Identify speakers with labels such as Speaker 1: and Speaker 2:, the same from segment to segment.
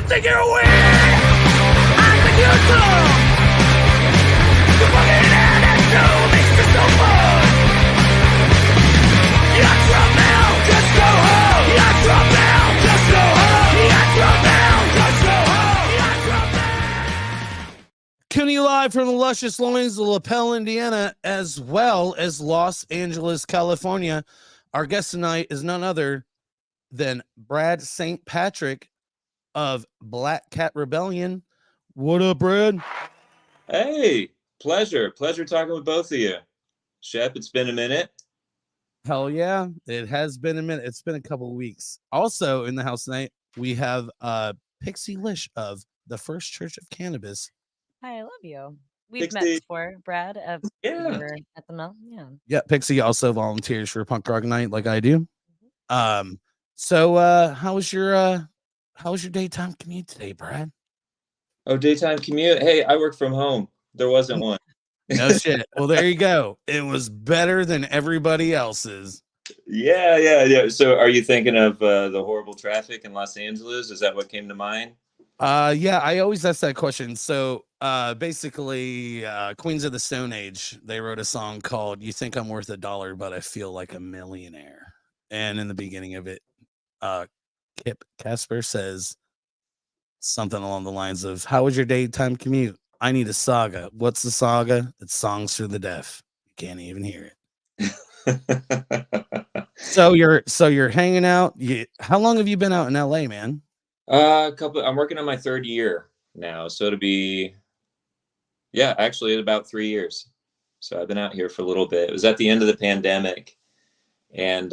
Speaker 1: think you're weird. I think you're dumb. You fucking had it too, makes it so fun. You're from now, just go home. You're from now, just go home. You're from now, just go home. You're from now. Coming live from the luscious loins of LaPel, Indiana, as well as Los Angeles, California. Our guest tonight is none other than Brad St. Patrick of Black Cat Rebellion. What up, Brad?
Speaker 2: Hey, pleasure talking with both of you. Shep, it's been a minute.
Speaker 1: Hell yeah, it has been a minute. It's been a couple of weeks. Also in the house tonight, we have Pixie Lish of the First Church of Cannabis.
Speaker 3: Hi, I love you. We've
Speaker 2: Pixie.
Speaker 3: met before, Brad.
Speaker 2: Yeah.
Speaker 3: You were at the mill. Yeah.
Speaker 1: Yeah, Pixie also volunteers for Punk Rock Night like I do.
Speaker 3: Mm-hmm.
Speaker 1: So how was your daytime commute today, Brad?
Speaker 2: Oh, daytime commute. Hey, I work from home. There wasn't one.
Speaker 1: No shit. Well, there you go. It was better than everybody else's.
Speaker 2: Yeah. So are you thinking of the horrible traffic in Los Angeles? Is that what came to mind?
Speaker 1: Yeah, I always ask that question. So basically Queens of the Stone Age, they wrote a song called You Think I'm Worth $1, but I Feel Like a Millionaire. And in the beginning of it, Kip Casper says something along the lines of, how was your daytime commute? I need a saga. What's the saga? It's Songs for the Deaf. You can't even hear it. So you're hanging out. How long have you been out in LA, man?
Speaker 2: I'm working on my third year now, so it'll be actually about 3 years. So I've been out here for a little bit. It was at the end of the pandemic, and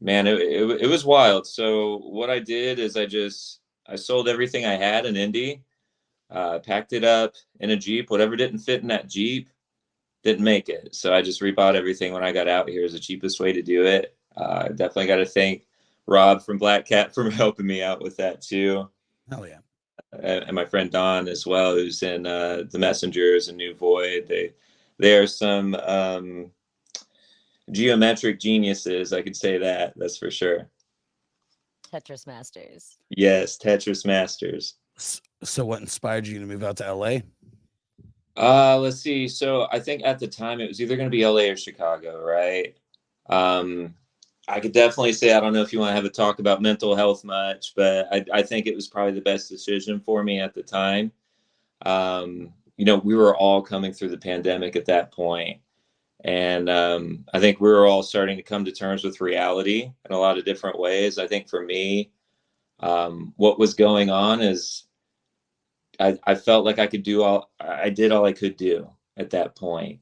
Speaker 2: man, it was wild. So what I did is I sold everything I had in Indy, packed it up in a Jeep. Whatever didn't fit in that Jeep didn't make it. So I just rebought everything when I got out here. Is the cheapest way to do it. Definitely got to thank Rob from Black Cat for helping me out with that too.
Speaker 1: Hell yeah.
Speaker 2: And my friend Don as well, who's in the Messengers and New Void. They are some geometric geniuses. I could say that's for sure.
Speaker 3: Tetris Masters.
Speaker 2: Yes, Tetris Masters.
Speaker 1: So what inspired you to move out to LA?
Speaker 2: Let's see. So I think at the time it was either going to be LA or Chicago, right? I could definitely say, I don't know if you want to have a talk about mental health much, but I think it was probably the best decision for me at the time. We were all coming through the pandemic at that point. And I think we were all starting to come to terms with reality in a lot of different ways. I think for me, what was going on is I felt like I did all I could do at that point.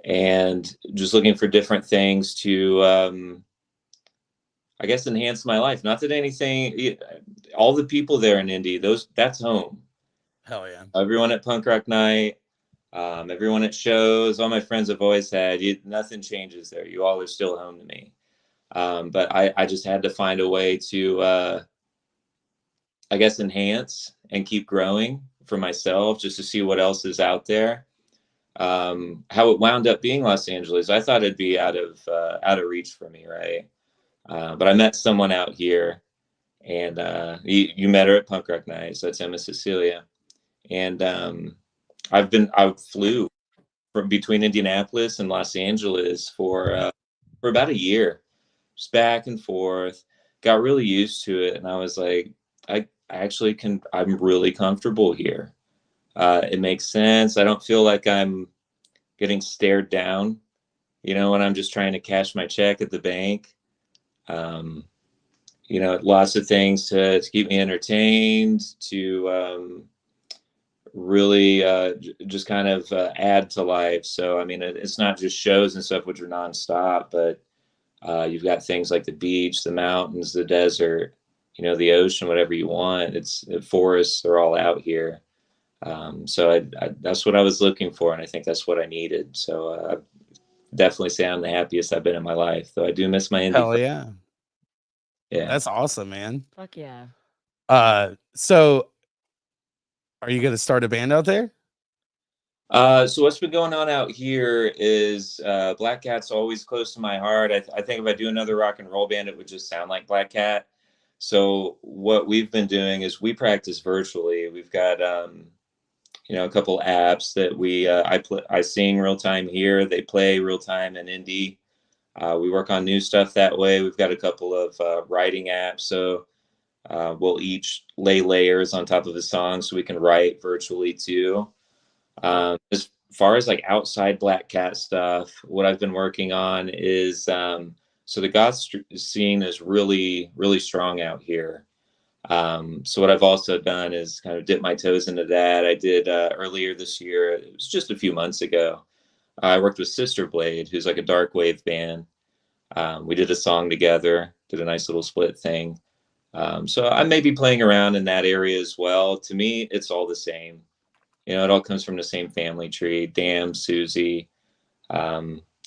Speaker 2: And just looking for different things to, I guess, enhance my life. Not that anything, all the people there in Indy, that's home.
Speaker 1: Hell yeah.
Speaker 2: Everyone at Punk Rock Night, everyone at shows, all my friends have always had, nothing changes there. You all are still home to me. But I just had to find a way to, I guess, enhance and keep growing for myself, just to see what else is out there. How it wound up being Los Angeles, I thought it'd be out of reach for me, right? But I met someone out here, and you met her at Punk Rock Night, so that's Emma Cecilia. And I flew from between Indianapolis and Los Angeles for about a year, just back and forth. Got really used to it, and I was like, I'm really comfortable here. It makes sense. I don't feel like I'm getting stared down, when I'm just trying to cash my check at the bank. Lots of things to keep me entertained, to really just kind of add to life. So, I mean, it's not just shows and stuff, which are nonstop, but you've got things like the beach, the mountains, the desert, the ocean, whatever you want. It's forests, they're all out here. So I that's what I was looking for, and I think that's what I needed. So I definitely say I'm the happiest I've been in my life, though I do miss my Indy.
Speaker 1: Hell yeah.
Speaker 2: Yeah.
Speaker 1: That's awesome, man.
Speaker 3: Fuck yeah.
Speaker 1: So are you going to start a band out there?
Speaker 2: So what's been going on out here is Black Cat's always close to my heart. I think if I do another rock and roll band, it would just sound like Black Cat. So what we've been doing is we practice virtually. We've got a couple apps that I sing real time here. They play real time in Indy. We work on new stuff that way. We've got a couple of writing apps, so we'll each lay layers on top of a song, so we can write virtually too. As far as like outside Black Cat stuff, what I've been working on is so the goth scene is really, really strong out here. So what I've also done is kind of dip my toes into that. I did earlier this year. It was just a few months ago. I worked with Sister Blade, who's like a dark wave band. We did a song together, did a nice little split thing. So I may be playing around in that area as well. To me, it's all the same. It all comes from the same family tree. Damn, Susie.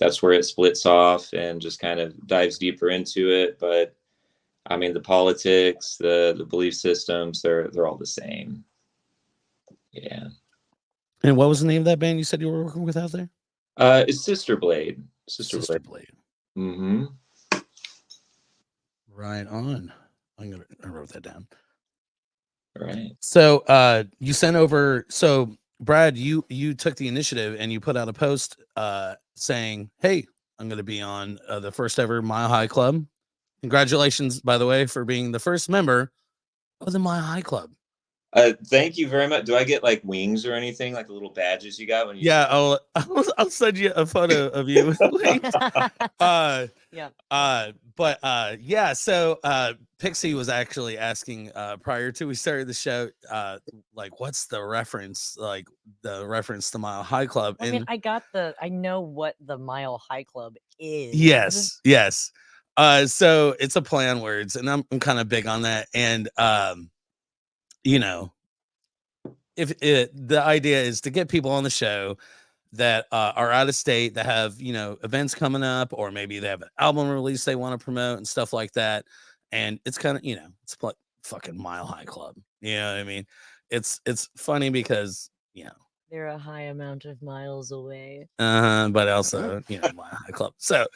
Speaker 2: That's where it splits off and just kind of dives deeper into it. But I mean, the politics, the belief systems, they're all the same. Yeah.
Speaker 1: And what was the name of that band you said you were working with out there?
Speaker 2: It's Sister Blade. Sister Blade. Mm-hmm.
Speaker 1: Right on. I wrote that down.
Speaker 2: Right.
Speaker 1: So you sent over, so Brad, you took the initiative and you put out a post saying, hey, I'm going to be on the first ever Mile High Club. Congratulations, by the way, for being the first member of the Mile High Club.
Speaker 2: Thank you very much. Do I get like wings or anything, like the little badges you got when you?
Speaker 1: Yeah, I'll send you a photo of you with wings. Yeah. So Pixie was actually asking prior to we started the show, like, what's the reference? Like the reference to Mile High Club.
Speaker 3: I mean, I know what the Mile High Club is.
Speaker 1: Yes. So it's a play on words, and I'm kind of big on that. And the idea is to get people on the show that are out of state, that have events coming up, or maybe they have an album release they want to promote and stuff like that. And it's kind of it's like fucking Mile High Club. You know what I mean? It's funny because
Speaker 3: they're a high amount of miles away.
Speaker 1: But also Mile High Club. So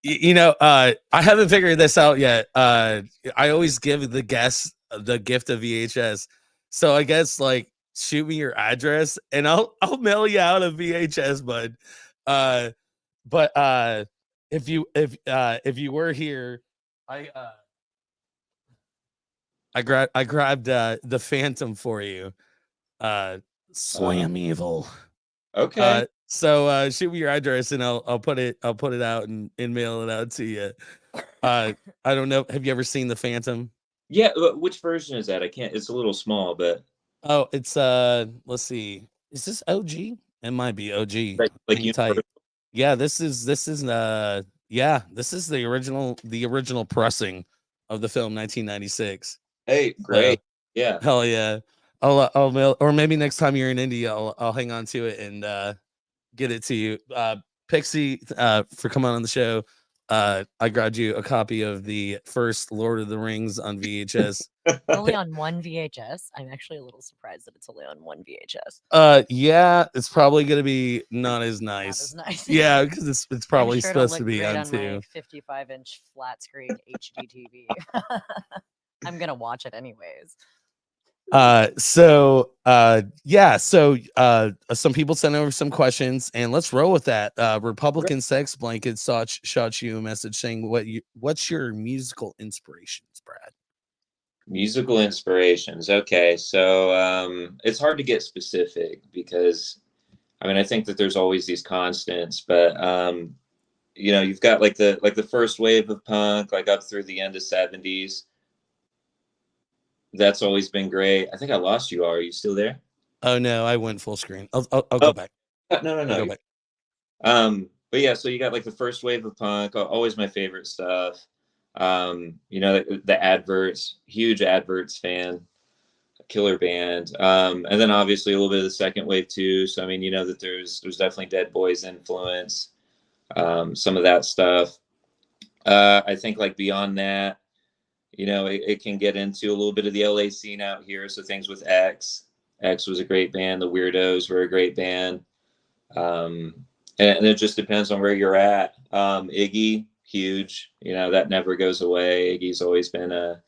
Speaker 1: I haven't figured this out yet. I always give the guests the gift of VHS. So I guess like shoot me your address and I'll mail you out a VHS, bud. But if you were here, I grabbed the Phantom for you. Slam Evil.
Speaker 2: Okay.
Speaker 1: So shoot me your address and I'll put it out and mail it out to you. I don't know. Have you ever seen the Phantom?
Speaker 2: Yeah. Which version is that? I can't. It's a little small, but.
Speaker 1: Oh, it's let's see. Is this OG? It might be OG.
Speaker 2: Like
Speaker 1: tight. Yeah, this is this is the original pressing of the film 1996.
Speaker 2: Hey, great. Yeah.
Speaker 1: Hell yeah. I'll mail, or maybe next time you're in India, I'll hang on to it and get it to you. Pixie, for coming on the show. I grabbed you a copy of the first Lord of the Rings on VHS.
Speaker 3: Only on one VHS. I'm actually a little surprised that it's only on one VHS.
Speaker 1: Yeah, it's probably gonna be not as nice. Yeah, because it's probably supposed to be on two.
Speaker 3: 55-inch flat screen HD TV. I'm gonna watch it anyways.
Speaker 1: So some people sent over some questions and let's roll with that. Republican Sex Blanket shot you a message saying what's your musical inspirations, Brad?
Speaker 2: Musical inspirations. Okay. So it's hard to get specific because I think that there's always these constants, but you've got like the first wave of punk, like up through the end of 70s. That's always been great. I think I lost you. Are you still there?
Speaker 1: Oh no, I went full screen. I'll go back.
Speaker 2: No.
Speaker 1: Go back.
Speaker 2: But yeah, so you got like the first wave of punk, always my favorite stuff. The Adverts, huge Adverts fan, killer band. And then obviously a little bit of the second wave too. So that there's definitely Dead Boys influence, some of that stuff. I think like beyond that, it can get into a little bit of the LA scene out here. So things with X was a great band. The Weirdos were a great band. And it just depends on where you're at. Iggy, huge, that never goes away. Iggy's always been a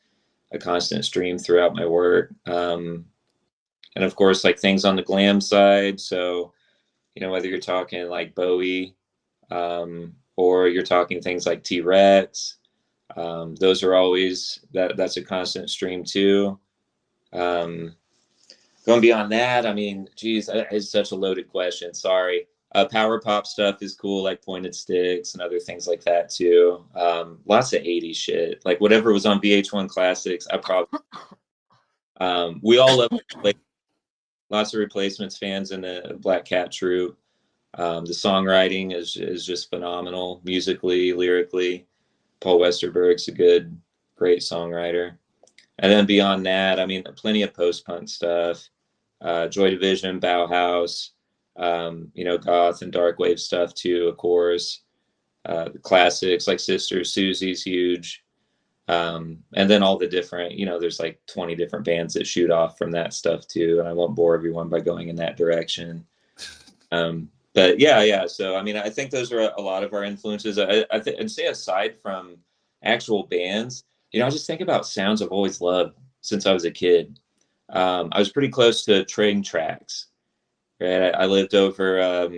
Speaker 2: a constant stream throughout my work. And of course, like things on the glam side. So, whether you're talking like Bowie, or you're talking things like T-Rex, those are always that's a constant stream too. Going beyond that, I mean, geez, it's such a loaded question. Sorry. Power pop stuff is cool, like Pointed Sticks and other things like that too. Lots of 80s shit, like whatever was on VH1 Classics. I probably we all love, like, lots of Replacements fans in the Black Cat troupe. The songwriting is just phenomenal, musically, lyrically. Paul Westerberg's a great songwriter. And then beyond that, I mean, plenty of post-punk stuff, Joy Division, Bauhaus, goth and dark wave stuff too, of course. The classics like Sister Susie's huge. And then all the different, there's like 20 different bands that shoot off from that stuff too. And I won't bore everyone by going in that direction. But yeah. So, I mean, I think those are a lot of our influences. I'd say aside from actual bands, I just think about sounds I've always loved since I was a kid. I was pretty close to train tracks, right? I lived over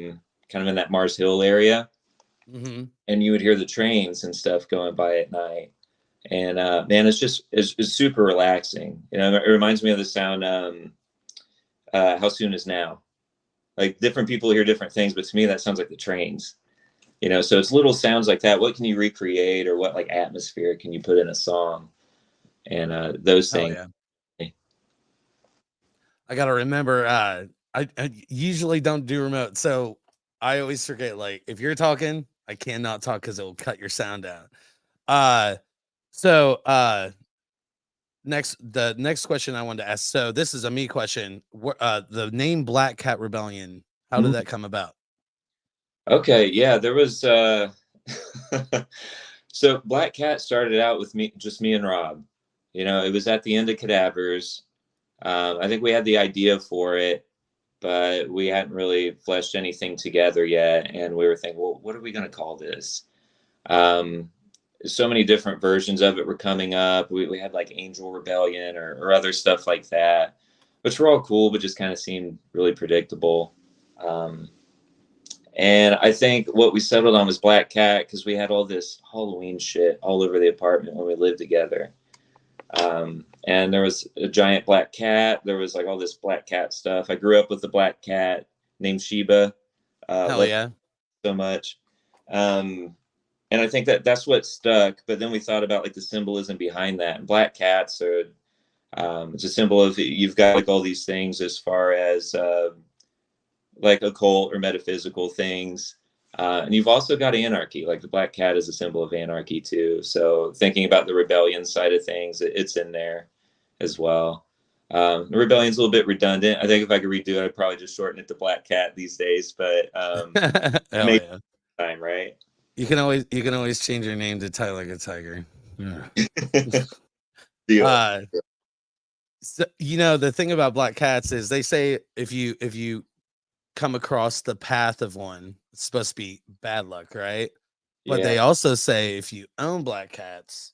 Speaker 2: kind of in that Mars Hill area, and you would hear the trains and stuff going by at night. And man, it's super relaxing. It reminds me of the sound How Soon Is Now. Like, different people hear different things, but to me that sounds like the trains. So it's little sounds like that. What can you recreate, or what like atmosphere can you put in a song? And those things.
Speaker 1: Yeah. I gotta remember. I usually don't do remote, so I always forget. Like, if you're talking, I cannot talk because it will cut your sound out. So the next question I wanted to ask. So this is a me question. The name Black Cat Rebellion, how did that come about?
Speaker 2: Okay, yeah, there was so Black Cat started out with me and Rob. It was at the end of Cadavers. I think we had the idea for it, but we hadn't really fleshed anything together yet. And we were thinking, well, what are we going to call this? So many different versions of it were coming up. We had like Angel Rebellion or other stuff like that, which were all cool, but just kind of seemed really predictable. And I think what we settled on was Black Cat because we had all this Halloween shit all over the apartment when we lived together. And there was a giant black cat. There was like all this black cat stuff. I grew up with a black cat named Sheba.
Speaker 1: Hell yeah.
Speaker 2: So much. And I think that's what stuck. But then we thought about like the symbolism behind that. And black cats are, it's a symbol of, you've got like all these things as far as like occult or metaphysical things. And you've also got anarchy, like the black cat is a symbol of anarchy too. So thinking about the rebellion side of things, it's in there as well. The rebellion's a little bit redundant. I think if I could redo it, I'd probably just shorten it to Black Cat these days, but maybe time, right?
Speaker 1: You can always change your name to Tyler the Tiger.
Speaker 2: Yeah.
Speaker 1: So, the thing about black cats is they say if you come across the path of one, it's supposed to be bad luck, right? But they also say if you own black cats,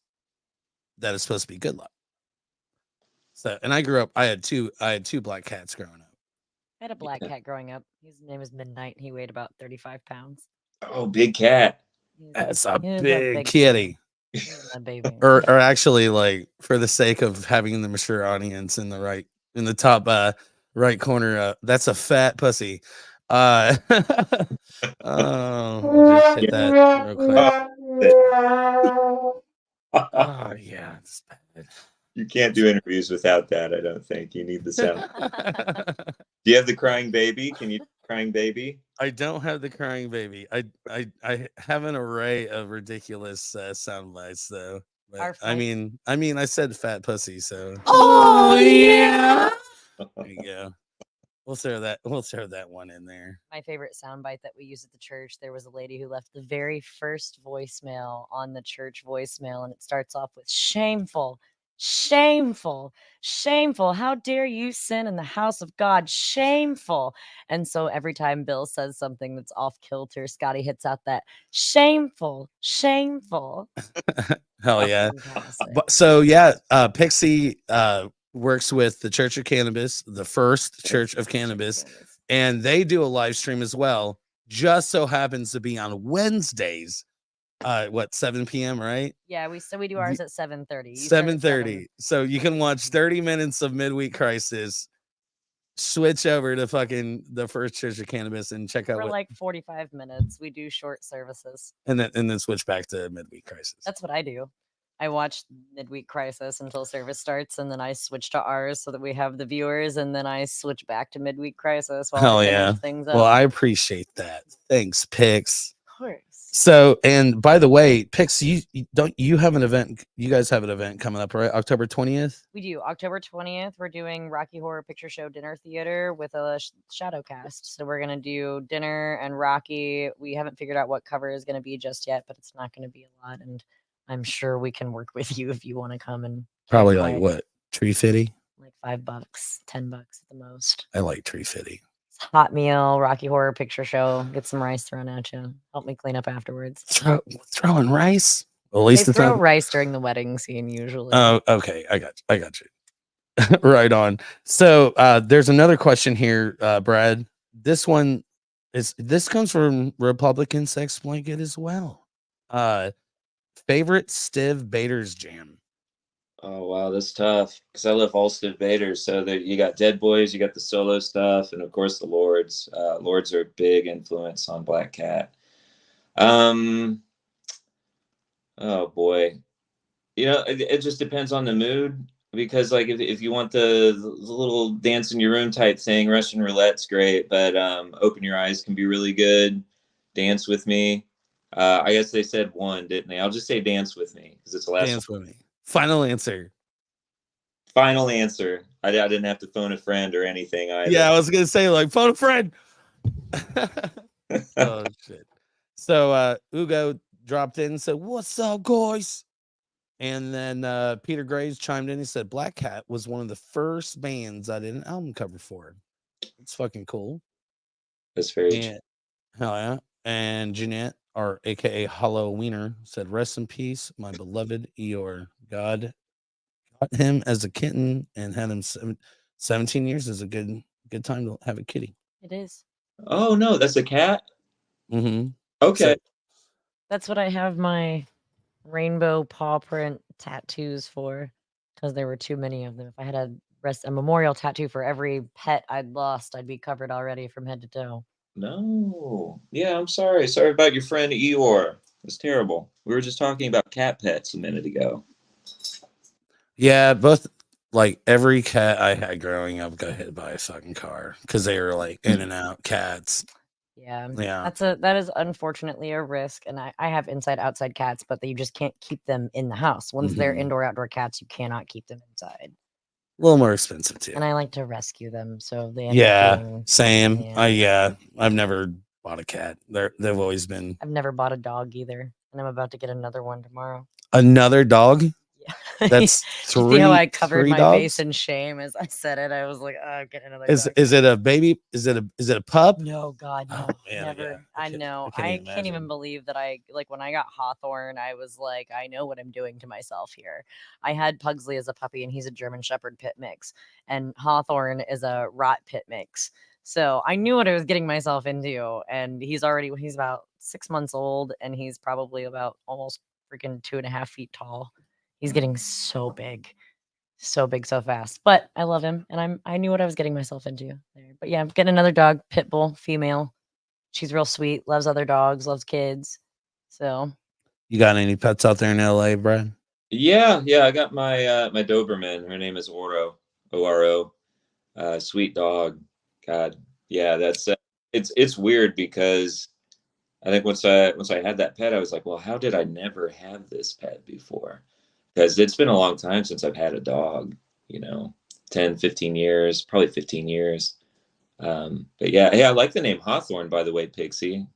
Speaker 1: that is supposed to be good luck. So, and I grew up, I had two black cats growing up.
Speaker 3: I had a black cat growing up. His name was Midnight. He weighed about 35 pounds.
Speaker 2: Oh, big cat.
Speaker 1: That's a big kitty.
Speaker 3: A baby.
Speaker 1: Or actually, like, for the sake of having the mature audience in the top right corner, that's a fat pussy. We'll just hit that real quick. Oh yeah, it's bad.
Speaker 2: You can't do interviews without that, I don't think. You need the sound. Do you have the crying baby? Can you do crying baby?
Speaker 1: I don't have the crying baby. I have an array of ridiculous sound bites though. But, I mean, I said fat pussy, so. Oh yeah. There you go. We'll throw that one in there.
Speaker 3: My favorite soundbite that we use at the church, there was a lady who left the very first voicemail on the church voicemail, and it starts off with shameful, shameful, shameful. How dare you sin in the house of God? Shameful. And so every time Bill says something that's off kilter, Scotty hits out that shameful, shameful.
Speaker 1: Hell yeah.
Speaker 3: Fantastic.
Speaker 1: But so yeah, Pixie works with the Church of Cannabis, the first Church of Cannabis, and they do a live stream as well. Just so happens to be on Wednesdays. 7 p.m. right?
Speaker 3: Yeah, we do ours at 7:30.
Speaker 1: 7:30. So you can watch 30 minutes of Midweek Crisis. Switch over to fucking the first Church of Cannabis and check out
Speaker 3: For
Speaker 1: what,
Speaker 3: like 45 minutes. We do short services.
Speaker 1: and then switch back to Midweek Crisis.
Speaker 3: That's what I do. I watch Midweek Crisis until service starts, and then I switch to ours so that we have the viewers, and then I switch back to Midweek Crisis while
Speaker 1: Hell
Speaker 3: I finish
Speaker 1: yeah.
Speaker 3: things up.
Speaker 1: Well, I appreciate that. Thanks, Pix.
Speaker 3: Of course.
Speaker 1: So, and by the way, Pix, you have an event? You guys have an event coming up, right? October 20th.
Speaker 3: We do. October 20th, we're doing Rocky Horror Picture Show Dinner Theater with a shadow cast. So we're going to do dinner and Rocky. We haven't figured out what cover is going to be just yet, but it's not going to be a lot. And I'm sure we can work with you if you want to come and
Speaker 1: Probably like what? Tree Fitty?
Speaker 3: Like $5, $10 at the most.
Speaker 1: I like Tree Fitty.
Speaker 3: Hot meal, Rocky Horror Picture Show. Get some rice thrown at you. Help me clean up afterwards.
Speaker 1: Throwing rice? Well, at least
Speaker 3: They
Speaker 1: it's
Speaker 3: throw
Speaker 1: not.
Speaker 3: rice during the wedding scene usually.
Speaker 1: Oh, okay. I got you. Right on. So there's another question here, Brad. This comes from Republican Sex Blanket as well. Favorite Stiv Bader's jam.
Speaker 2: Oh wow, that's tough because I love all Stiv Baders. So that you got Dead Boys, you got the solo stuff, and of course the Lords. Lords are a big influence on Black Cat. Oh boy, it just depends on the mood because like if you want the little dance in your room type thing, Russian roulette's great, but Open Your Eyes can be really good. Dance with Me. I guess they said one, didn't they? I'll just say Dance with Me because it's the last
Speaker 1: Dance with Me. Final answer.
Speaker 2: Final answer. I didn't have to phone a friend or anything either.
Speaker 1: Yeah, I was gonna say like phone a friend. Oh shit. So Ugo dropped in and said, "What's up, guys?" And then Peter Graves chimed in. He said, "Black Cat was one of the first bands I did an album cover for. It's fucking cool."
Speaker 2: That's very true.
Speaker 1: Hell yeah. And Jeanette, or aka Hollow Wiener, said, "Rest in peace, my beloved Eeyore. God got him as a kitten and had him 17 years is a good time to have a kitty."
Speaker 3: It is.
Speaker 2: Oh no, that's a cat.
Speaker 1: Mm-hmm.
Speaker 2: Okay.
Speaker 1: So,
Speaker 3: that's what I have my rainbow paw print tattoos for, because there were too many of them. If I had a memorial tattoo for every pet I'd lost, I'd be covered already from head to toe.
Speaker 2: No. Yeah, I'm sorry. Sorry about your friend Eeyore. It's terrible. We were just talking about cat pets a minute ago.
Speaker 1: yeah, both like every cat I had growing up got hit by a fucking car because they were like in and out cats.
Speaker 3: Yeah.
Speaker 1: Yeah.
Speaker 3: That is unfortunately a risk. And I have inside outside cats, but you just can't keep them in the house. Once they're
Speaker 1: Mhm.
Speaker 3: indoor outdoor cats, you cannot keep them inside.
Speaker 1: A little more expensive too.
Speaker 3: And I like to rescue them, so they end up
Speaker 1: Yeah,
Speaker 3: being-
Speaker 1: same.
Speaker 3: Yeah.
Speaker 1: I've never bought a cat. They've always been
Speaker 3: I've never bought a dog either, and I'm about to get another one tomorrow.
Speaker 1: another dog.
Speaker 3: Yeah.
Speaker 1: That's
Speaker 3: You see how I
Speaker 1: three
Speaker 3: covered my
Speaker 1: dogs?
Speaker 3: face in shame as I said it? I was like, oh, I'm getting another
Speaker 1: Is
Speaker 3: dog.
Speaker 1: it a baby? Is it a pup?
Speaker 3: No, God, no.
Speaker 1: Oh, man,
Speaker 3: Never.
Speaker 1: yeah.
Speaker 3: I
Speaker 1: can't-
Speaker 3: know.
Speaker 1: can't
Speaker 3: I
Speaker 1: even
Speaker 3: can't even
Speaker 1: imagine.
Speaker 3: believe that when I got Hawthorne, I was like, I know what I'm doing to myself here. I had Pugsley as a puppy, and he's a German Shepherd pit mix, and Hawthorne is a Rot pit mix. So I knew what I was getting myself into, and he's about 6 months old, and he's probably about almost freaking 2.5 feet tall. He's getting so big so fast, but I love him, and I knew what I was getting myself into there. But yeah, I'm getting another dog, pit bull, female. She's real sweet, loves other dogs, loves kids. So
Speaker 1: You got any pets out there in LA, Brad?
Speaker 2: Yeah, I got my my Doberman. Her name is Oro. Oro. Sweet dog. God. Yeah, that's it's weird because I think once I had that pet, I was like, well, how did I never have this pet before? Because it's been a long time since I've had a dog, 10, 15 years, probably 15 years. But yeah, hey, I like the name Hawthorne, by the way, Pixie.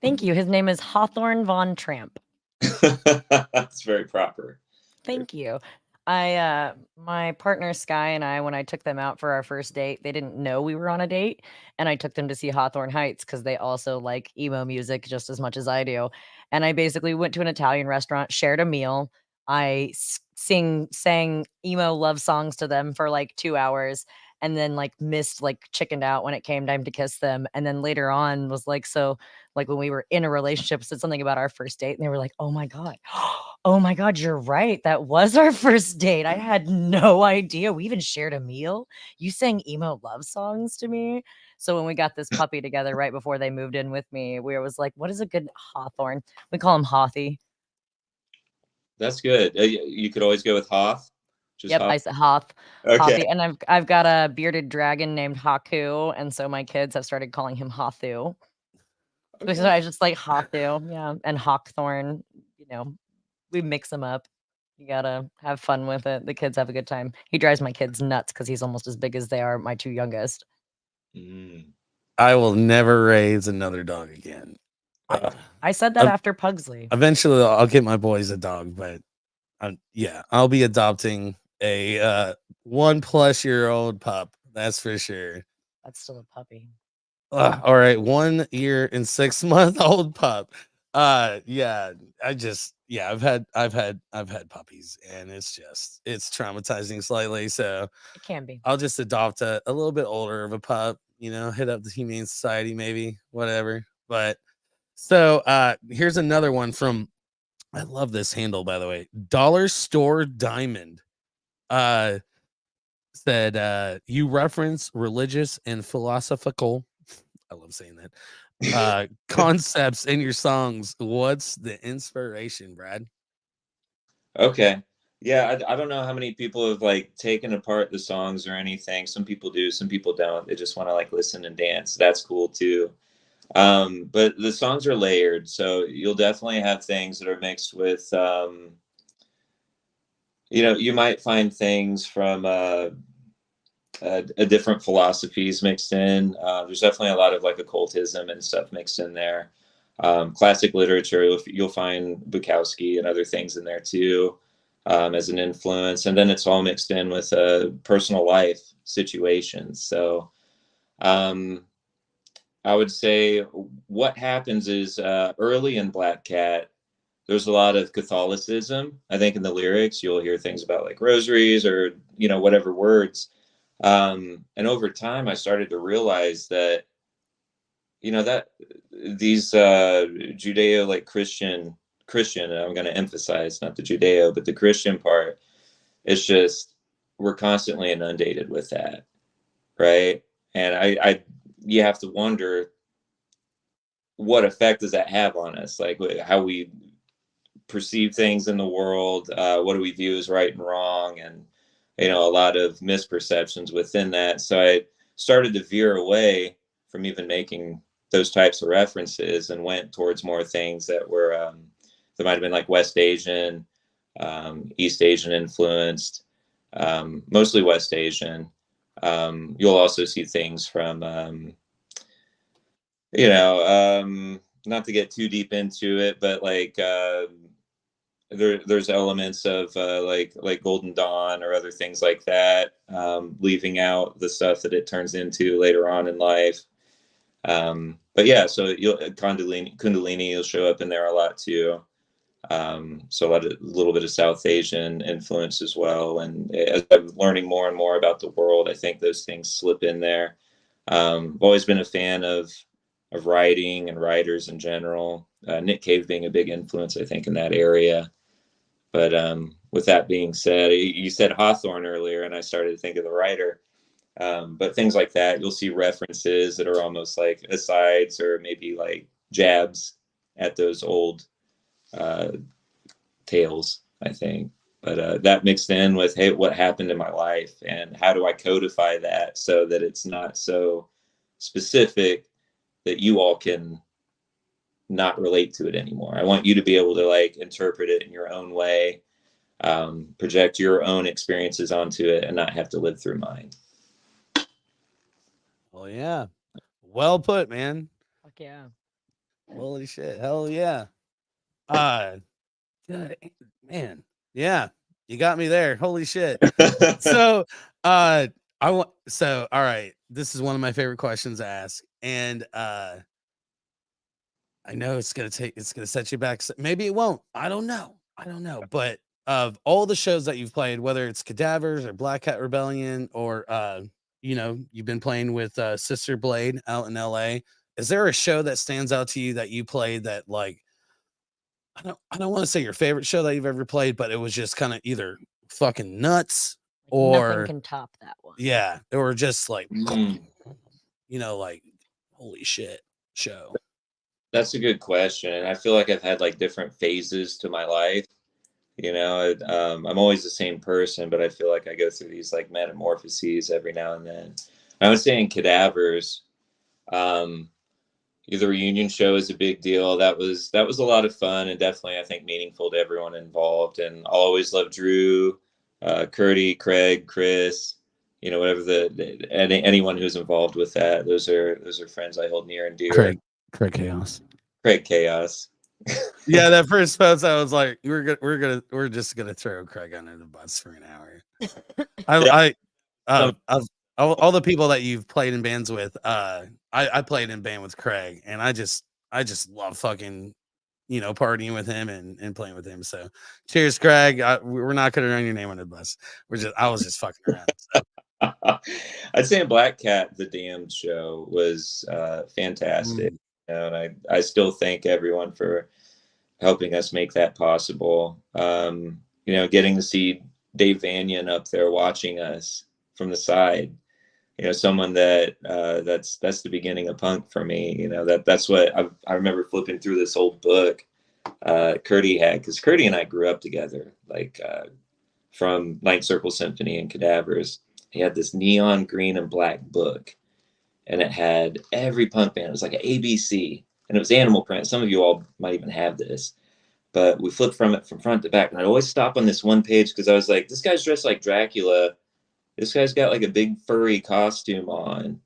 Speaker 3: thank you. His name is Hawthorne Von Tramp.
Speaker 2: That's very proper.
Speaker 3: Thank you. My partner Sky and I, when I took them out for our first date, they didn't know we were on a date, and I took them to see Hawthorne Heights because they also like emo music just as much as I do. And I basically went to an Italian restaurant, shared a meal. I sang emo love songs to them for like 2 hours and then like missed like chickened out when it came time to kiss them. And then later on was like, so like when we were in a relationship, said something about our first date and they were like, oh my God, oh my God, you're right. That was our first date. I had no idea. We even shared a meal. You sang emo love songs to me. So when we got this puppy together right before they moved in with me, we was like, what is a good Hawthorne? We call him Hothy.
Speaker 2: That's good. You could always go with Hoth. Just
Speaker 3: Yep,
Speaker 2: Hoth.
Speaker 3: I said Hoth,
Speaker 2: Okay.
Speaker 3: Hothy, and I've got a bearded dragon named Haku, and so my kids have started calling him Hothu because
Speaker 2: Okay.
Speaker 3: I just like Hothu, yeah, and Hawkthorn. You know, we mix them up. You gotta have fun with it. The kids have a good time. He drives my kids nuts because he's almost as big as they are, my two youngest.
Speaker 2: Mm.
Speaker 1: I will never raise another dog again.
Speaker 3: I said that
Speaker 1: Ev-
Speaker 3: after Pugsley.
Speaker 1: Eventually, I'll get my boys a dog, but yeah, I'll be adopting a 1+ year old pup. That's for sure.
Speaker 3: That's still a puppy.
Speaker 1: All right, 1 year and 6 month old pup. Yeah, I've had puppies, and it's traumatizing slightly. So
Speaker 3: It can be.
Speaker 1: I'll just adopt a little bit older of a pup. Hit up the Humane Society, maybe, whatever. But so here's another one from. I love this handle, by the way. Dollar Store Diamond. Said you reference religious and philosophical, I love saying that, concepts in your songs. What's the inspiration, Brad?
Speaker 2: Okay. Yeah, I don't know how many people have like taken apart the songs or anything. Some people do, some people don't. They just want to like listen and dance. That's cool too. But the songs are layered, so you'll definitely have things that are mixed with you might find things from a different philosophies mixed in. There's definitely a lot of like occultism and stuff mixed in there. Classic literature, you'll find Bukowski and other things in there too, as an influence. And then it's all mixed in with personal life situations. So um, I would say what happens is early in Black Cat, there's a lot of Catholicism. I think in the lyrics, you'll hear things about like rosaries or, whatever words. And over time, I started to realize that, that these Judeo, like Christian, and I'm going to emphasize not the Judeo, but the Christian part, it's just, we're constantly inundated with that. Right. And you have to wonder, what effect does that have on us? Like how we perceive things in the world, what do we view as right and wrong, and a lot of misperceptions within that. So I started to veer away from even making those types of references and went towards more things that were that might have been like West Asian, East Asian influenced, mostly West Asian. You'll also see things from not to get too deep into it, but like there's elements of like Golden Dawn or other things like that, leaving out the stuff that it turns into later on in life. But yeah, so Kundalini will show up in there a lot too. So a little bit of South Asian influence as well. And as I'm learning more and more about the world, I think those things slip in there. I've always been a fan of writing and writers in general. Nick Cave being a big influence, I think, in that area. But with that being said, you said Hawthorne earlier, and I started to think of the writer. But things like that, you'll see references that are almost like asides or maybe like jabs at those old tales, I think. But that mixed in with, hey, what happened in my life and how do I codify that so that it's not so specific that you all can not relate to it anymore. I want you to be able to like interpret it in your own way, project your own experiences onto it, and not have to live through mine.
Speaker 1: Well, yeah. Well put, man.
Speaker 3: Fuck yeah.
Speaker 1: Holy shit. Hell yeah. Good, man. Yeah. You got me there. Holy shit. So, all right. This is one of my favorite questions to ask. And I know it's gonna set you back. Maybe it won't. I don't know. But of all the shows that you've played, whether it's Cadavers or Black Cat Rebellion or you've been playing with Sister Blade out in LA. Is there a show that stands out to you that you played that like I don't want to say your favorite show that you've ever played, but it was just kind of either fucking nuts
Speaker 3: Nothing
Speaker 1: or
Speaker 3: can top that one.
Speaker 1: yeah, or just like
Speaker 2: Mm,
Speaker 1: like holy shit show.
Speaker 2: that's a good question. And I feel like I've had like different phases to my life. I'm always the same person, but I feel like I go through these like metamorphoses every now and then. I was saying Cadavers. Um, the reunion show is a big deal. That was a lot of fun and definitely I think meaningful to everyone involved. And I'll always love Drew, Curdy, Craig, Chris. Whatever anyone who's involved with that. Those are friends I hold near and dear.
Speaker 1: Craig Chaos.
Speaker 2: Craig Chaos.
Speaker 1: Yeah, that first post, I was like, we're just gonna throw Craig under the bus for an hour. All the people that you've played in bands with, I played in band with Craig, and I just love fucking partying with him and playing with him. So, cheers, Craig. We're not gonna run your name under the bus. I was just fucking around. So.
Speaker 2: I'd say in Black Cat, the Damned show was fantastic. And I still thank everyone for helping us make that possible. Getting to see Dave Vanian up there watching us from the side, someone that that's the beginning of punk for me. That's what I remember flipping through this old book Curdy had, because Curdy and I grew up together, like from Ninth Circle Symphony and Cadavers. He had this neon green and black book, and it had every punk band. It was like an ABC, and it was animal print. Some of you all might even have this, but we flipped from it from front to back. And I'd always stop on this one page because I was like, this guy's dressed like Dracula. This guy's got like a big furry costume on.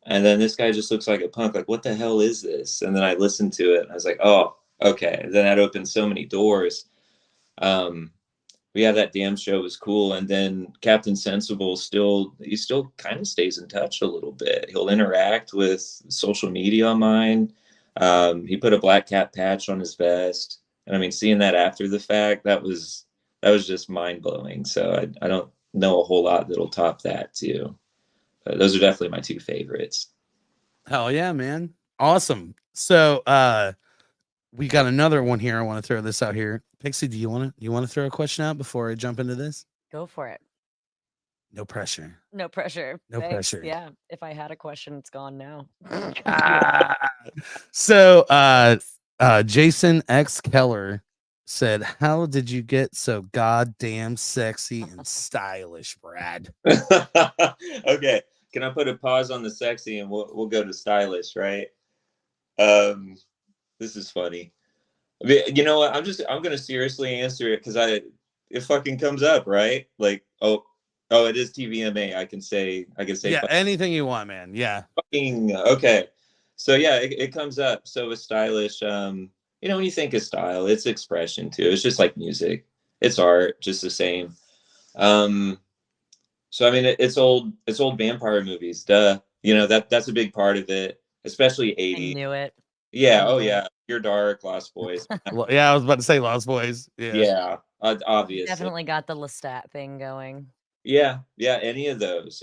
Speaker 2: And then this guy just looks like a punk. Like, what the hell is this? And then I listened to it and I was like, oh, okay. And then that opened so many doors. But yeah, that Damn show was cool. And then Captain Sensible still kind of stays in touch a little bit. He'll interact with social media on mine. He put a Black Cat patch on his vest. And I mean, seeing that after the fact, that was just mind blowing. So I don't know a whole lot that'll top that too. But those are definitely my two favorites.
Speaker 1: Hell yeah, man. Awesome. So we got another one here. I want to throw this out here. Pixie, do you want to throw a question out before I jump into this?
Speaker 3: Go for it.
Speaker 1: No pressure.
Speaker 3: No pressure.
Speaker 1: No
Speaker 3: Thanks.
Speaker 1: pressure.
Speaker 3: Yeah. If I had a question, it's gone now.
Speaker 1: So Jason X Keller said, how did you get so goddamn sexy and stylish, Brad?
Speaker 2: Okay. Can I put a pause on the sexy and we'll go to stylish, right? This is funny. You know what? I'm gonna seriously answer it because it fucking comes up, right? Like, oh, it is TVMA. I can say
Speaker 1: yeah, anything you want, man. Yeah.
Speaker 2: Fucking okay. So yeah, it comes up. So with stylish, when you think of style, it's expression too. It's just like music. It's art, just the same. So I mean, it's old vampire movies. Duh. That's a big part of it, especially 80s.
Speaker 3: I knew it.
Speaker 2: Yeah. Oh yeah. You're Dark, Lost Boys.
Speaker 1: Yeah, I was about to say Lost Boys.
Speaker 2: Yeah. Obviously.
Speaker 3: Definitely got the Lestat thing going.
Speaker 2: Yeah. Any of those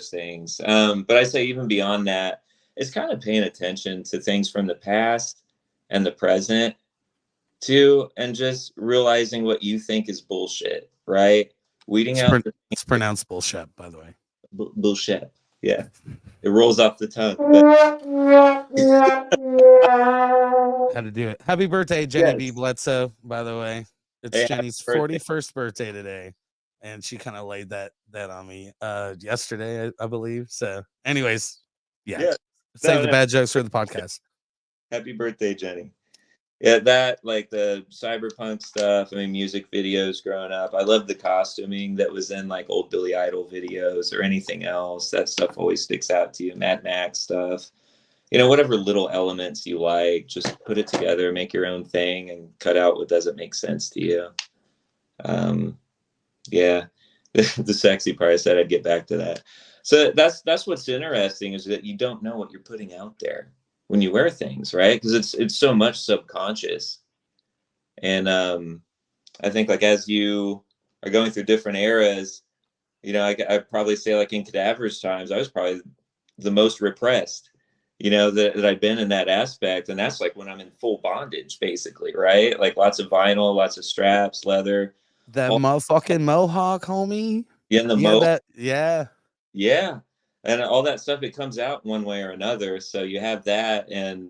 Speaker 2: things. But I say even beyond that, it's kind of paying attention to things from the past and the present too, and just realizing what you think is bullshit, right? Weeding out.
Speaker 1: It's pronounced bullshit, by the way.
Speaker 2: Bullshit. Yeah. It rolls off the tongue.
Speaker 1: How to do it. Happy birthday, Jenny
Speaker 2: Yes.
Speaker 1: B. Bledsoe, by the way. It's
Speaker 2: Hey,
Speaker 1: Jenny's
Speaker 2: happy birthday.
Speaker 1: 41st birthday today. And she kind of laid that on me yesterday, I believe. So, anyways, yeah. Save the bad jokes for the podcast.
Speaker 2: Happy birthday, Jenny. Yeah, that, like the cyberpunk stuff. I mean, music videos growing up. I loved the costuming that was in like old Billy Idol videos or anything else. That stuff always sticks out to you. Mad Max stuff. Whatever little elements you like, just put it together, make your own thing, and cut out what doesn't make sense to you. Yeah, the sexy part. I said I'd get back to that. So that's what's interesting, is that you don't know what you're putting out there when you wear things, right? Because it's so much subconscious. And I think like as you are going through different eras, I'd probably say like in Cadaver's times, I was probably the most repressed, that I'd been in that aspect. And that's like when I'm in full bondage, basically, right? Like lots of vinyl, lots of straps, leather,
Speaker 1: That
Speaker 2: all
Speaker 1: motherfucking mohawk, homie.
Speaker 2: in the
Speaker 1: Yeah,
Speaker 2: mo.
Speaker 1: that. Yeah.
Speaker 2: Yeah. And all that stuff, it comes out one way or another. So you have that. And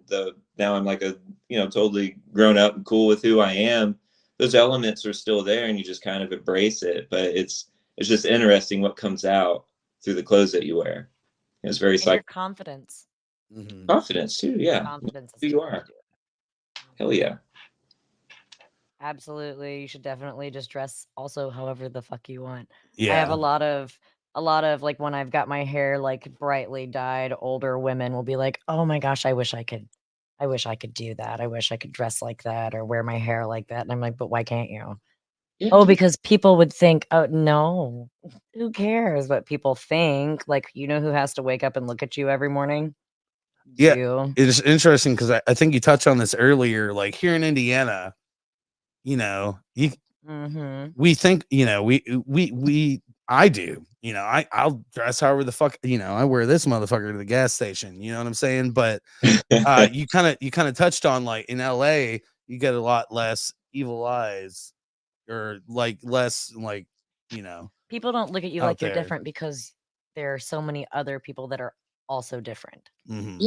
Speaker 2: now I'm like totally grown up and cool with who I am. Those elements are still there and you just kind of embrace it. But it's just interesting what comes out through the clothes that you wear. It's very
Speaker 3: And your confidence.
Speaker 2: confidence too. Yeah.
Speaker 3: Confidence is
Speaker 2: Who you
Speaker 3: huge
Speaker 2: are.
Speaker 3: to it.
Speaker 2: Hell yeah.
Speaker 3: Absolutely. You should definitely just dress also however the fuck you want. I
Speaker 1: Yeah.
Speaker 3: have a lot of like when I've got my hair like brightly dyed, older women will be like, "Oh my gosh, I wish I could do that. I wish I could dress like that or wear my hair like that." And I'm like, "But why can't you?"
Speaker 2: Yeah,
Speaker 3: Oh, because people would think, "Oh, no. Who cares what people think?" Like, you know who has to wake up and look at you every morning?
Speaker 1: Yeah.
Speaker 3: You.
Speaker 1: It's interesting because I think you touched on this earlier. Like here in Indiana, you
Speaker 3: Mhm.
Speaker 1: we think, I do, I'll dress however the fuck, I wear this motherfucker to the gas station, you know what I'm saying? But you kind of touched on like in LA, you get a lot less evil eyes or like less like,
Speaker 3: People don't look at you
Speaker 1: out
Speaker 3: like you're
Speaker 1: there.
Speaker 3: different because there are so many other people that are also different.
Speaker 1: Mhm.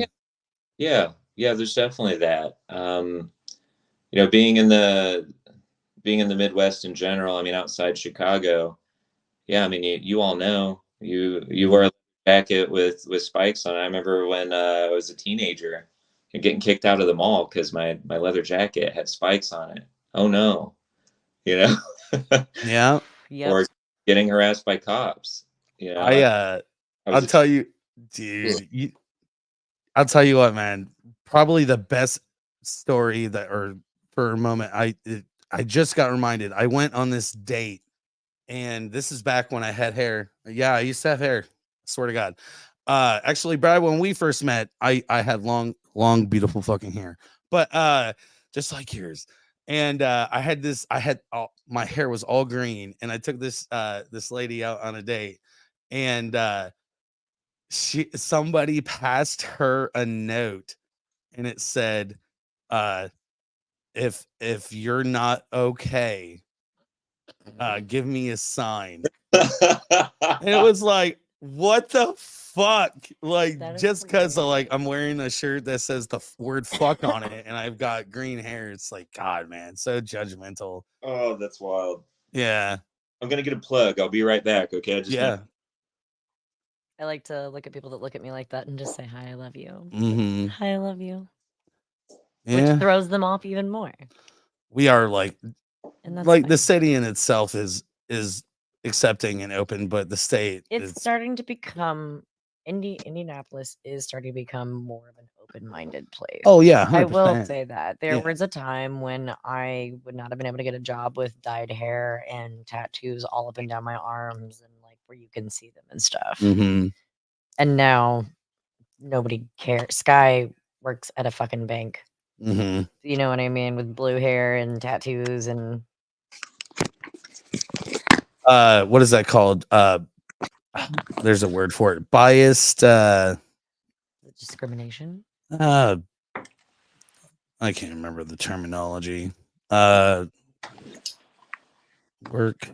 Speaker 2: yeah. Yeah. There's definitely that. You know, being in the Midwest in general, I mean, outside Chicago, yeah, I mean, you all know you wear a jacket with spikes on it. I remember when I was a teenager and getting kicked out of the mall because my leather jacket had spikes on it. Oh no, you know,
Speaker 1: Yeah.
Speaker 3: Yep.
Speaker 2: or getting harassed by cops. I
Speaker 1: I'll
Speaker 2: was a
Speaker 1: tell you, dude, I'll tell you what, man. Probably the best story that, or for a moment, I just got reminded. I went on this date, and this is back when I had hair. Yeah, I used to have hair. Swear to God. Actually, Brad, when we first met, I had long, beautiful fucking hair, but just like yours. And I had my hair was all green, and I took this lady out on a date, and somebody passed her a note and it said, uh if you're not okay, give me a sign. And it was like, what the fuck? Like,
Speaker 3: That is
Speaker 1: just because
Speaker 3: hilarious.
Speaker 1: I'm wearing a shirt that says the word fuck on it and I've got green hair, it's like, God, man, so judgmental.
Speaker 2: Oh, that's wild.
Speaker 1: Yeah.
Speaker 2: I'm gonna get a plug. I'll be right back. Okay, I just
Speaker 1: Yeah.
Speaker 3: I like to look at people that look at me like that and just say, "Hi, I love you."
Speaker 1: Mm-hmm.
Speaker 3: "Hi, I love you."
Speaker 1: Yeah.
Speaker 3: Which throws them off even more.
Speaker 1: We are like
Speaker 3: And that's
Speaker 1: the
Speaker 3: fine.
Speaker 1: city in itself is accepting and open, but the state
Speaker 3: It's
Speaker 1: is.
Speaker 3: starting to become Indianapolis is starting to become more of an open-minded place.
Speaker 1: Oh yeah,
Speaker 3: I will
Speaker 1: 100%.
Speaker 3: say that. There
Speaker 1: Yeah.
Speaker 3: was a time when I would not have been able to get a job with dyed hair and tattoos all up and down my arms and like where you can see them and stuff.
Speaker 1: Mhm.
Speaker 3: And now nobody cares. Sky works at a fucking bank.
Speaker 1: Mhm.
Speaker 3: You know what I mean? With blue hair and tattoos and
Speaker 1: What is that called? There's a word for it. Biased.
Speaker 3: discrimination.
Speaker 1: I can't remember the terminology. Work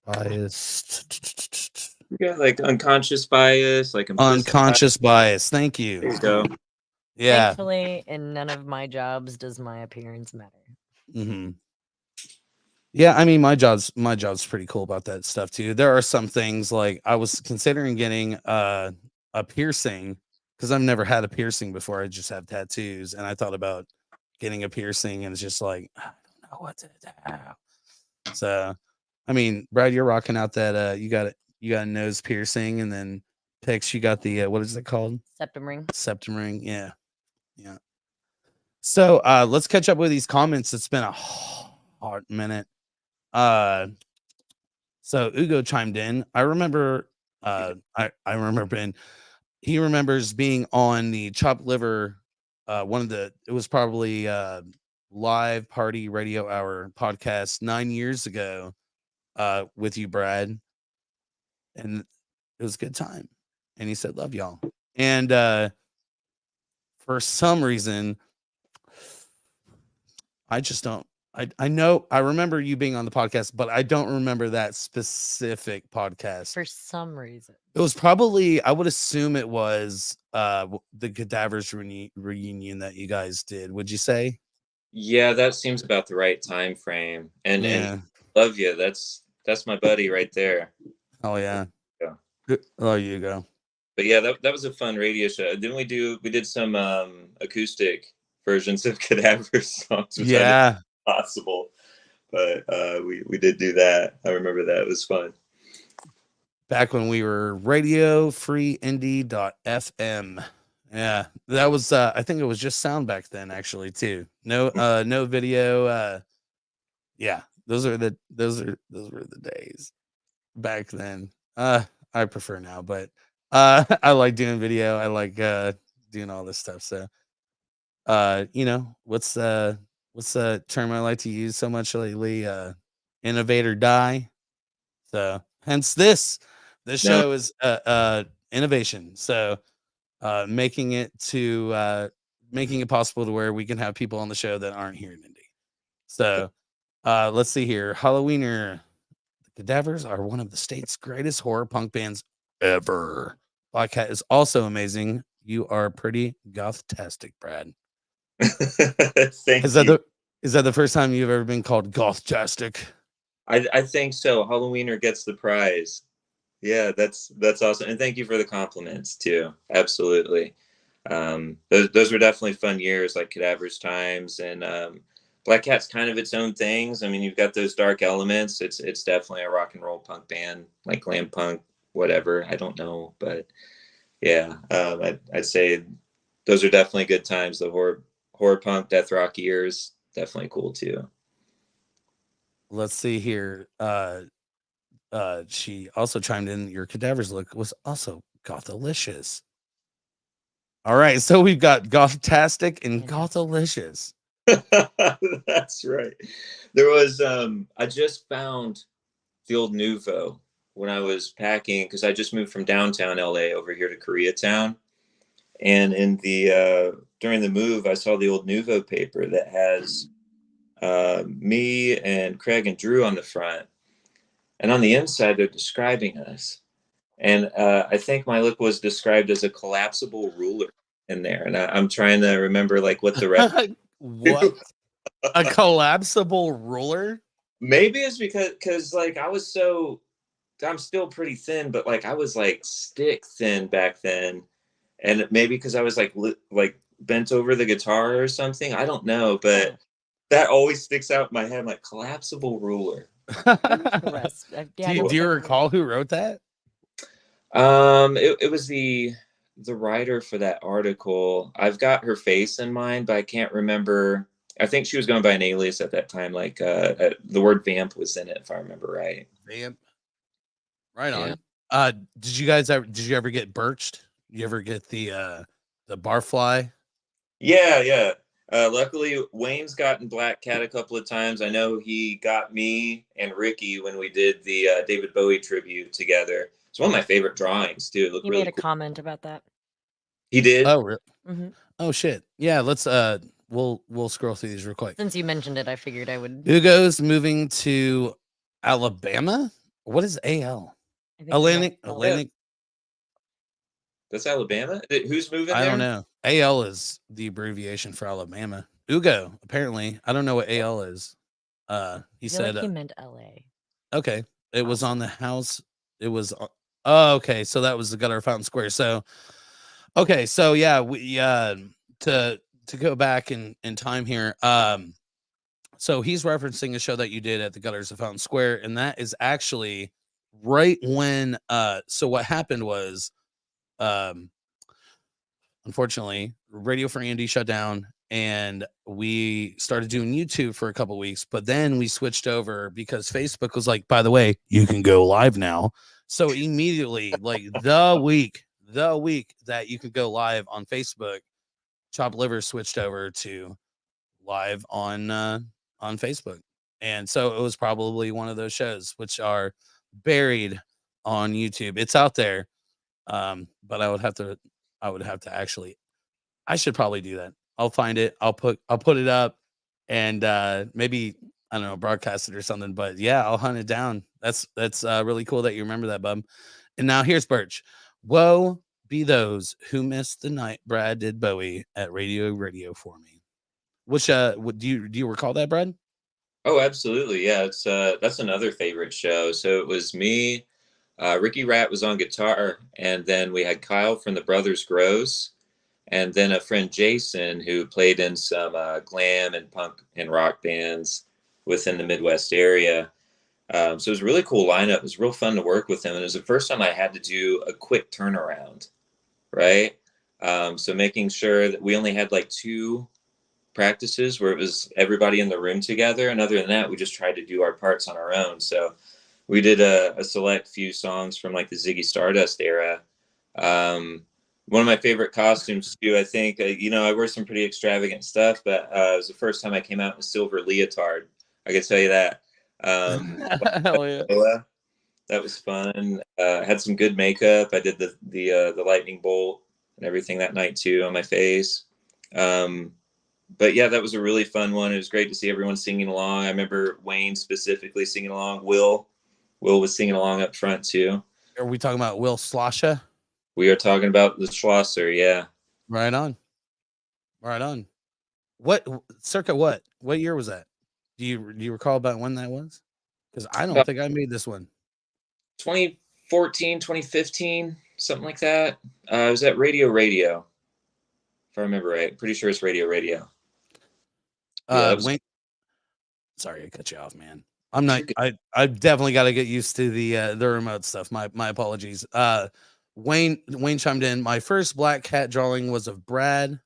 Speaker 1: biased.
Speaker 2: You got like unconscious bias, like implicit
Speaker 1: Unconscious bias. Thank you.
Speaker 2: There you go.
Speaker 1: Yeah.
Speaker 3: Thankfully, in none of my jobs does my appearance matter.
Speaker 1: Mhm. Yeah, I mean my job's pretty cool about that stuff too. There are some things like I was considering getting a piercing because I've never had a piercing before. I just have tattoos, and I thought about getting a piercing, and it's just like I don't know what to do. So, I mean, Brad, you're rocking out that you got a nose piercing, and then Pix, you got the what is it called?
Speaker 3: Septum ring.
Speaker 1: Septum ring. Yeah, yeah. So let's catch up with these comments. It's been a hot minute. So Ugo chimed in. I remember I remember Ben. He remembers being on the chopped liver. It was probably live party radio hour podcast 9 years ago with you, Brad, and it was a good time. And he said, "Love y'all." And for some reason, I just don't. I know I remember you being on the podcast, but I don't remember that specific podcast.
Speaker 3: For some reason.
Speaker 1: It was probably, I would assume it was the Cadavers reunion that you guys did. Would you say?
Speaker 2: Yeah, that seems about the right time frame. And
Speaker 1: Yeah.
Speaker 2: love you. That's my buddy right there.
Speaker 1: Oh yeah.
Speaker 2: Yeah.
Speaker 1: Oh, you go.
Speaker 2: But yeah, that was a fun radio show. Didn't we did some acoustic versions of Cadaver songs, which I
Speaker 1: Yeah.
Speaker 2: didn't think was possible. But we did do that. I remember that. It was fun.
Speaker 1: Back when we were radio free indie.fm. Yeah. That was I think it was just sound back then actually too. No no video. Yeah. Those were the days back then. I prefer now, but I like doing video. I like doing all this stuff. So you know, what's the term I like to use so much lately? Innovate or die. So hence this show is innovation. So making it possible to where we can have people on the show that aren't here in Indy. So let's see here. Halloweener. The Cadavers are one of the state's greatest horror punk bands ever. Black Cat is also amazing. You are pretty goth-tastic, Brad.
Speaker 2: Thank
Speaker 1: Is
Speaker 2: you.
Speaker 1: that the first time you've ever been called goth-tastic?
Speaker 2: I think so. Halloweener gets the prize. Yeah, that's awesome. And thank you for the compliments too. Absolutely. Those were definitely fun years, like Cadaver's times, and Black Cat's kind of its own things. I mean, you've got those dark elements. It's definitely a rock and roll punk band, like glam punk, whatever. I don't know, but yeah, I'd say those are definitely good times. The horror punk, death rock years, definitely cool too.
Speaker 1: Let's see here. She also chimed in. Your Cadavers look was also gothalicious. All right, so we've got gothtastic and gothalicious.
Speaker 2: That's right. There was I just found the old Nouveau when I was packing, because I just moved from downtown LA over here to Koreatown, and in the during the move I saw the old Nouveau paper that has me and Craig and Drew on the front, and on the inside they're describing us, and I think my look was described as a collapsible ruler in there, and I'm trying to remember like what the rest.
Speaker 1: What? A collapsible ruler?
Speaker 2: Maybe it's because like I'm still pretty thin, but like I was like stick thin back then, and maybe because I was like bent over the guitar or something. I don't know, but that always sticks out in my head, like collapsible ruler.
Speaker 1: Do you recall who wrote that?
Speaker 2: It was the writer for that article. I've got her face in mind, but I can't remember. I think she was going by an alias at that time. Like the word vamp was in it, if I remember right.
Speaker 1: Vamp. Right on.
Speaker 2: Yeah.
Speaker 1: Did you ever get birched? You ever get the barfly?
Speaker 2: Yeah. Luckily, Wayne's gotten Black Cat a couple of times. I know he got me and Ricky when we did the David Bowie tribute together. It's one of my favorite drawings too. It looked
Speaker 3: He
Speaker 2: really
Speaker 3: made a
Speaker 2: cool.
Speaker 3: comment about that.
Speaker 2: He did.
Speaker 1: Oh, really?
Speaker 3: Mm-hmm.
Speaker 1: Oh shit. Yeah. Let's we'll scroll through these real quick.
Speaker 3: Since you mentioned it, I figured I would.
Speaker 1: Hugo's moving to Alabama. What is AL? Atlantic.
Speaker 2: That's Alabama. Who's moving there?
Speaker 1: I don't know. AL is the abbreviation for Alabama. Hugo, apparently. I don't know what AL is. He said
Speaker 3: like he meant LA.
Speaker 1: Okay. It was on the house. It was okay. So that was the Gutter Fountain Square. So okay, so yeah, we to go back in time here. So he's referencing a show that you did at the Gutters of Fountain Square, and that is actually right when so what happened was unfortunately Radio Free Indy shut down, and we started doing YouTube for a couple weeks, but then we switched over because Facebook was like, by the way, you can go live now. So immediately, like the week that you could go live on Facebook, Chopped Liver switched over to live on Facebook. And so it was probably one of those shows which are buried on YouTube. It's out there. But I would have to actually, I should probably do that. I'll find it. I'll put it up and maybe I don't know, broadcast it or something. But yeah, I'll hunt it down. That's really cool that you remember that, bub. And now here's Birch. Woe be those who missed the night Brad did Bowie at Radio for me. Which do you recall that, Brad?
Speaker 2: Oh, absolutely. Yeah, it's that's another favorite show. So it was me, Ricky Rat was on guitar, and then we had Kyle from the Brothers Gross, and then a friend Jason who played in some glam and punk and rock bands within the Midwest area. So it was a really cool lineup. It was real fun to work with him, and it was the first time I had to do a quick turnaround, right? So making sure that we only had like 2 practices where it was everybody in the room together, and other than that, we just tried to do our parts on our own. So we did a select few songs from like the Ziggy Stardust era. One of my favorite costumes too, I think, I wear some pretty extravagant stuff, but it was the first time I came out in a silver leotard. I can tell you that.
Speaker 1: Hell yeah.
Speaker 2: That was fun. Had some good makeup. I did the lightning bolt and everything that night too on my face. But yeah, that was a really fun one. It was great to see everyone singing along. I remember Wayne specifically singing along. Will was singing along up front too.
Speaker 1: Are we talking about Will Slosha?
Speaker 2: We are talking about the Schlosser, yeah.
Speaker 1: Right on. What circa what year was that? Do you recall about when that was? Because I don't think I made this one.
Speaker 2: 2014, 2015, something like that. I was at Radio, if I remember right. Pretty sure it's Radio.
Speaker 1: Wayne, sorry, I cut you off, man. I'm not. I definitely got to get used to the remote stuff. My apologies. Wayne chimed in. My first Black Cat drawing was of Brad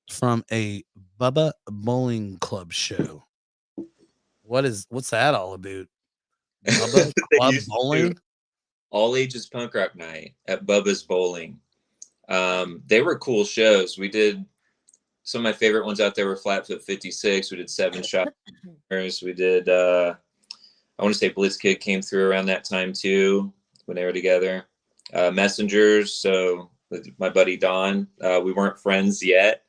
Speaker 1: from a Bubba Bowling Club show. What's that all about? Bubba Club Bowling?
Speaker 2: All ages punk rock night at Bubba's Bowling. They were cool shows. We did some of my favorite ones out there were Flatfoot 56. We did 7 Shot. We did I want to say Blitzkid came through around that time too when they were together. Messengers. So with my buddy Don, we weren't friends yet,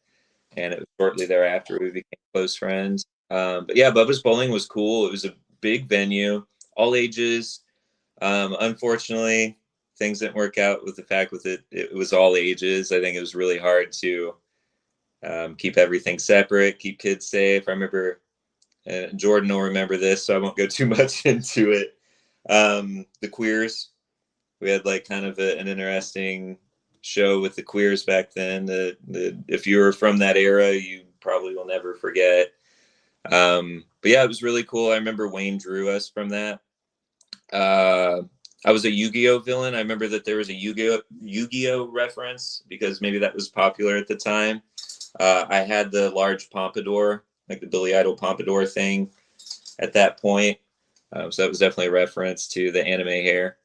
Speaker 2: and it was shortly thereafter we became close friends. But yeah, Bubba's Bowling was cool. It was a big venue, all ages. Unfortunately, things didn't work out with the fact with it was all ages. I think it was really hard to keep everything separate, keep kids safe. I remember, Jordan will remember this, so I won't go too much into it. The Queers, we had like kind of an interesting show with the Queers back then. If you were from that era, you probably will never forget. But yeah, it was really cool. I remember Wayne drew us from that. I was a Yu-Gi-Oh villain. I remember that there was a Yu-Gi-Oh reference because maybe that was popular at the time. I had the large pompadour, like the Billy Idol pompadour thing at that point. So that was definitely a reference to the anime hair.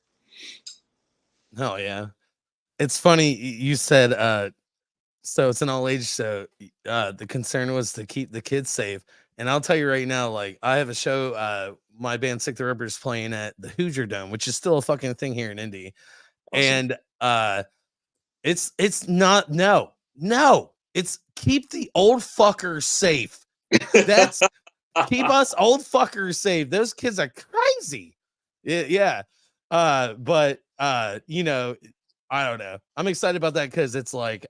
Speaker 1: Oh yeah. It's funny you said so it's an all age show. The concern was to keep the kids safe. And I'll tell you right now, like I have a show, my band Sick the Rippers playing at the Hoosier Dome, which is still a fucking thing here in Indy. Awesome. And it's not it's keep the old fuckers safe. That's keep us old fuckers safe. Those kids are crazy. Yeah. But you know, I don't know. I'm excited about that because it's like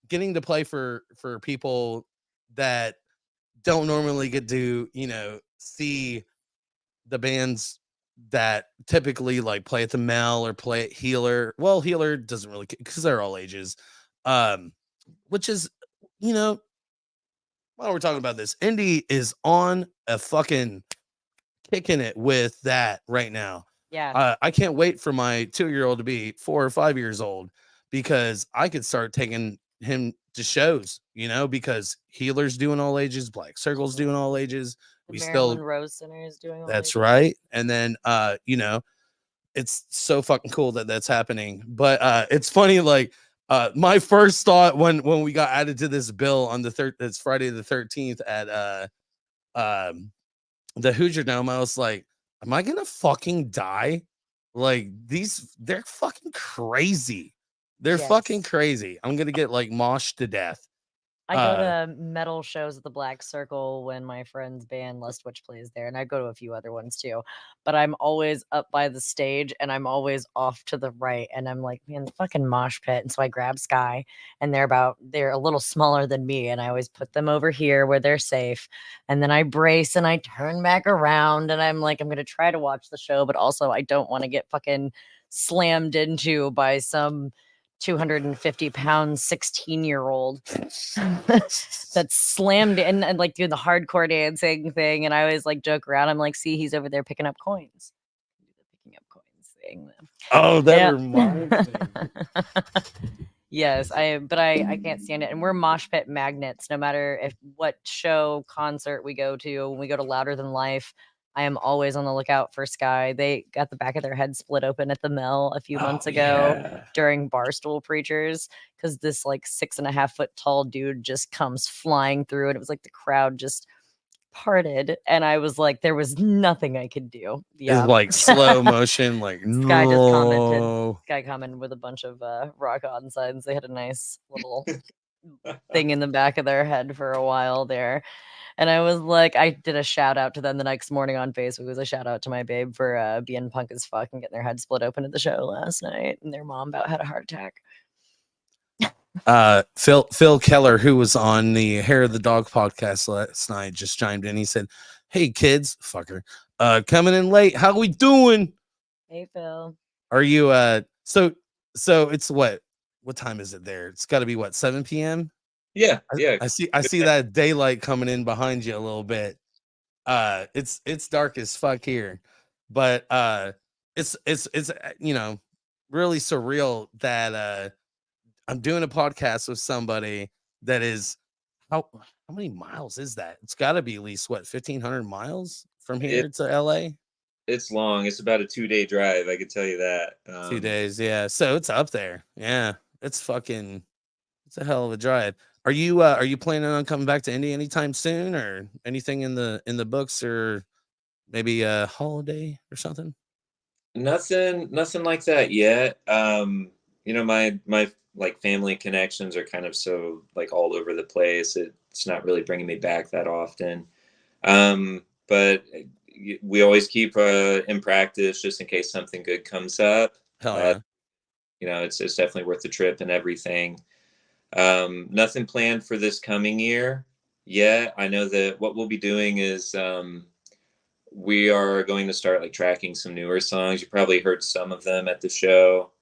Speaker 1: getting to play for people that don't normally get to, you know, see the bands that typically like play at the Mel or play at Healer. Well, Healer doesn't really because they're all ages. Which is, you know, while we're talking about this, Indy is on a fucking kicking it with that right now.
Speaker 3: Yeah.
Speaker 1: I can't wait for my 2-year-old to be 4 or 5 years old because I could start taking him to shows, you know, because Healer's doing all ages, Black Circle's doing all ages.
Speaker 3: The Maryland Rose Center is doing all
Speaker 1: that's
Speaker 3: ages.
Speaker 1: right. And then you know, it's so fucking cool that that's happening. But it's funny, like My first thought when we got added to this bill on it's Friday the 13th at the Hoosier Dome, I was like, am I gonna fucking die? Like they're fucking crazy. They're fucking
Speaker 3: Yes.
Speaker 1: crazy. I'm gonna get like moshed to death.
Speaker 3: I go to metal shows at the Black Circle when my friend's band Lust Witch plays there, and I go to a few other ones too. But I'm always up by the stage, and I'm always off to the right, and I'm like, man, the fucking mosh pit. And so I grab Sky, and they're a little smaller than me, and I always put them over here where they're safe. And then I brace and I turn back around, and I'm like, I'm gonna try to watch the show, but also I don't want to get fucking slammed into by some 250-pound 16-year-old that's slammed in and like doing the hardcore dancing thing. And I always like joke around. I'm like, see, he's over there picking up coins. Picking up coins thing.
Speaker 1: Oh, that
Speaker 3: Yeah.
Speaker 1: reminds me.
Speaker 3: Yes, I can't stand it. And we're mosh pit magnets. No matter what show, concert we go to, when we go to Louder Than Life, I am always on the lookout for Sky. They got the back of their head split open at the Mill a few months ago during Barstool Preachers because this like 6.5 foot tall dude just comes flying through, and it was like the crowd just parted, and I was like, there was nothing I could do.
Speaker 1: Yeah, it's like slow motion. Like
Speaker 3: Sky just commented. Sky commented with a bunch of rock on signs. They had a nice little thing in the back of their head for a while there. And I was like, I did a shout out to them the next morning on Facebook. It was a shout out to my babe for being punk as fuck and getting their head split open at the show last night. And their mom about had a heart attack.
Speaker 1: Phil Keller, who was on the Hair of the Dog podcast last night, just chimed in. He said, "Hey kids, fucker, coming in late. How we doing?
Speaker 3: Hey Phil,
Speaker 1: are you so it's what time is it there? It's got to be what 7 p.m.
Speaker 2: Yeah.
Speaker 1: I see that daylight coming in behind you a little bit. It's dark as fuck here, but it's really surreal that I'm doing a podcast with somebody that is how many miles is that? It's got to be at least 1,500 miles from here to LA.
Speaker 2: It's long. It's about a 2-day drive. I could tell you that.
Speaker 1: 2 days, yeah. So it's up there. Yeah, it's a hell of a drive. Are you planning on coming back to Indy anytime soon, or anything in the books, or maybe a holiday or something?
Speaker 2: Nothing like that yet. My like family connections are kind of so like all over the place. It's not really bringing me back that often. But we always keep in practice just in case something good comes up.
Speaker 1: Hell yeah.
Speaker 2: It's definitely worth the trip and everything. Nothing planned for this coming year yet. I know that what we'll be doing is we are going to start like tracking some newer songs. You probably heard some of them at the show.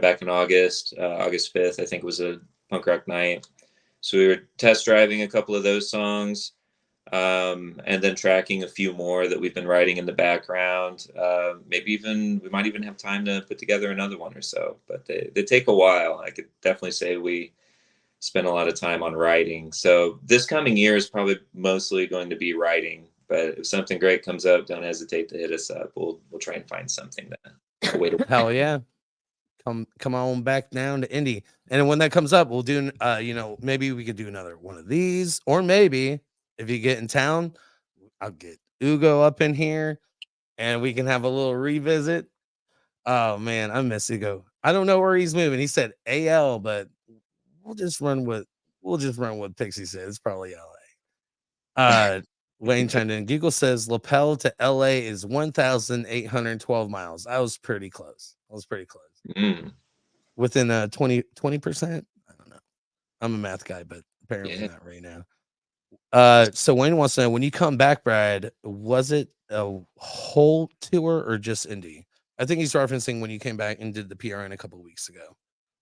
Speaker 2: Back in August 5th, I think it was a punk rock night. So we were test driving a couple of those songs, and then tracking a few more that we've been writing in the background. We might even have time to put together another one or so, but they take a while. I could definitely say we spend a lot of time on writing. So this coming year is probably mostly going to be writing, but if something great comes up, don't hesitate to hit us up. We'll try and find something a way to
Speaker 1: hell yeah. Come on back down to Indy. And when that comes up, we'll do maybe we could do another one of these, or maybe if you get in town, I'll get Ugo up in here and we can have a little revisit. Oh man, I miss Ugo. I don't know where he's moving. He said AL, but we'll just run with Pixie said. It's probably LA. Wayne chimed in. Google says Lapel to LA is 1,812 miles. I was pretty close. Within 20%. I don't know. I'm a math guy, but apparently not right now. So Wayne wants to know, when you come back, Brad, was it a whole tour or just Indy? I think he's referencing when you came back and did the PRN a couple of weeks ago.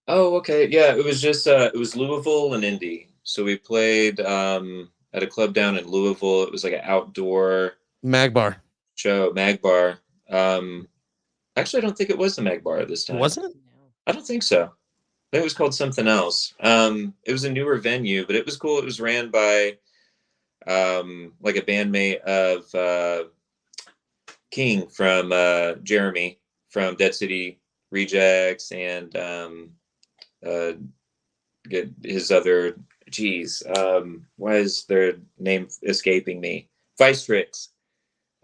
Speaker 2: Oh, okay. Yeah, it was just it was Louisville and Indy. So we played at a club down in Louisville. It was like an outdoor
Speaker 1: Magbar
Speaker 2: show. Magbar. Actually, I don't think it was the Magbar this time.
Speaker 1: Was it?
Speaker 2: I don't think so. I think it was called something else. It was a newer venue, but it was cool. It was ran by like a bandmate of King from Jeremy from Dead City Rejects and get his other. Geez, why is their name escaping me? Vice Tricks.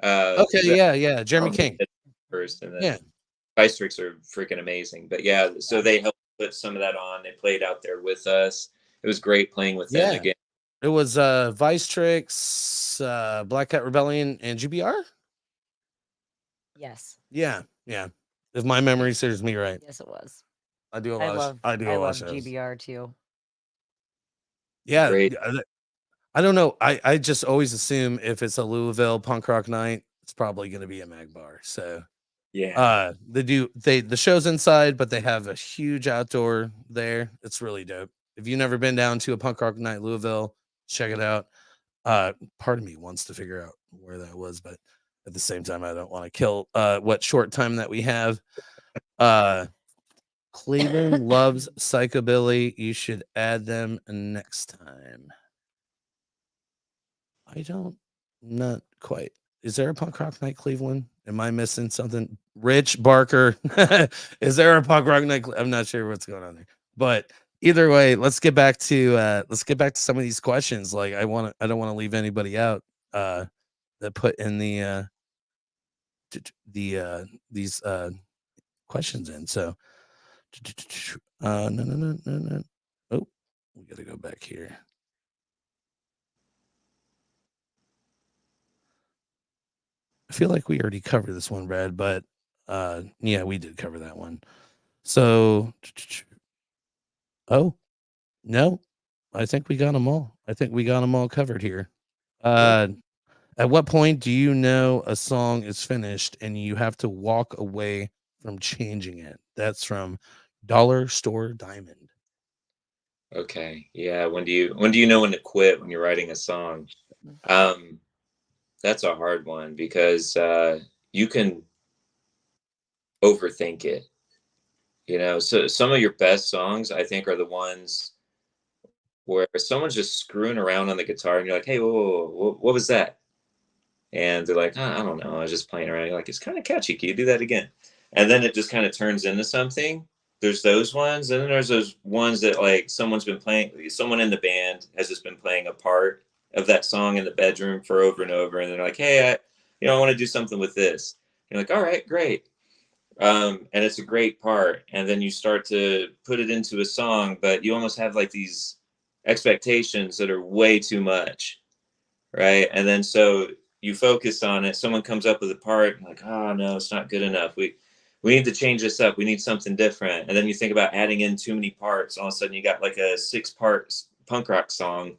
Speaker 1: Okay, yeah. Jeremy King.
Speaker 2: First, and then
Speaker 1: Yeah.
Speaker 2: Vice Tricks are freaking amazing. But yeah, so they helped put some of that on. They played out there with us. It was great playing with them again.
Speaker 1: It was Vice Tricks, Black Cat Rebellion, and GBR.
Speaker 3: Yes.
Speaker 1: Yeah. If my memory serves me right.
Speaker 3: Yes, it was.
Speaker 1: I do a
Speaker 3: I
Speaker 1: lot.
Speaker 3: love
Speaker 1: shows.
Speaker 3: GBR too.
Speaker 1: Yeah.
Speaker 2: Great.
Speaker 1: I don't know. I just always assume if it's a Louisville punk rock night, it's probably going to be a Mag Bar. So
Speaker 2: yeah,
Speaker 1: the show's inside, but they have a huge outdoor there. It's really dope. If you've never been down to a punk rock night, Louisville, check it out. Part of me wants to figure out where that was, but at the same time, I don't want to kill what short time that we have. Cleveland loves psychobilly. You should add them next time. Not quite. Is there a punk rock night, Cleveland? Am I missing something? Rich Barker, is there a punk rock night? I'm not sure what's going on there, but either way, let's get back to some of these questions. Like I don't want to leave anybody out that put in these questions in. So no. Oh, we gotta go back here. I feel like we already covered this one, Brad, but yeah, we did cover that one. So oh no, I think we got them all. Covered here. At what point do you know a song is finished and you have to walk away from changing it? That's from Dollar Store Diamond.
Speaker 2: Okay. Yeah. When do you know when to quit when you're writing a song? That's a hard one because you can overthink it. So some of your best songs, I think, are the ones where someone's just screwing around on the guitar and you're like, hey, whoa, what was that? And they're like, I don't know, I was just playing around. You're like, it's kind of catchy. Can you do that again? And then it just kind of turns into something. There's those ones. And then there's those ones that like someone in the band has just been playing a part of that song in the bedroom for over and over. And they're like, hey, I want to do something with this. And you're like, all right, great. And it's a great part. And then you start to put it into a song, but you almost have like these expectations that are way too much. Right. And then so you focus on it. Someone comes up with a part and like, oh no, it's not good enough. We need to change this up. We need something different. And then you think about adding in too many parts. All of a sudden you got like a 6-part punk rock song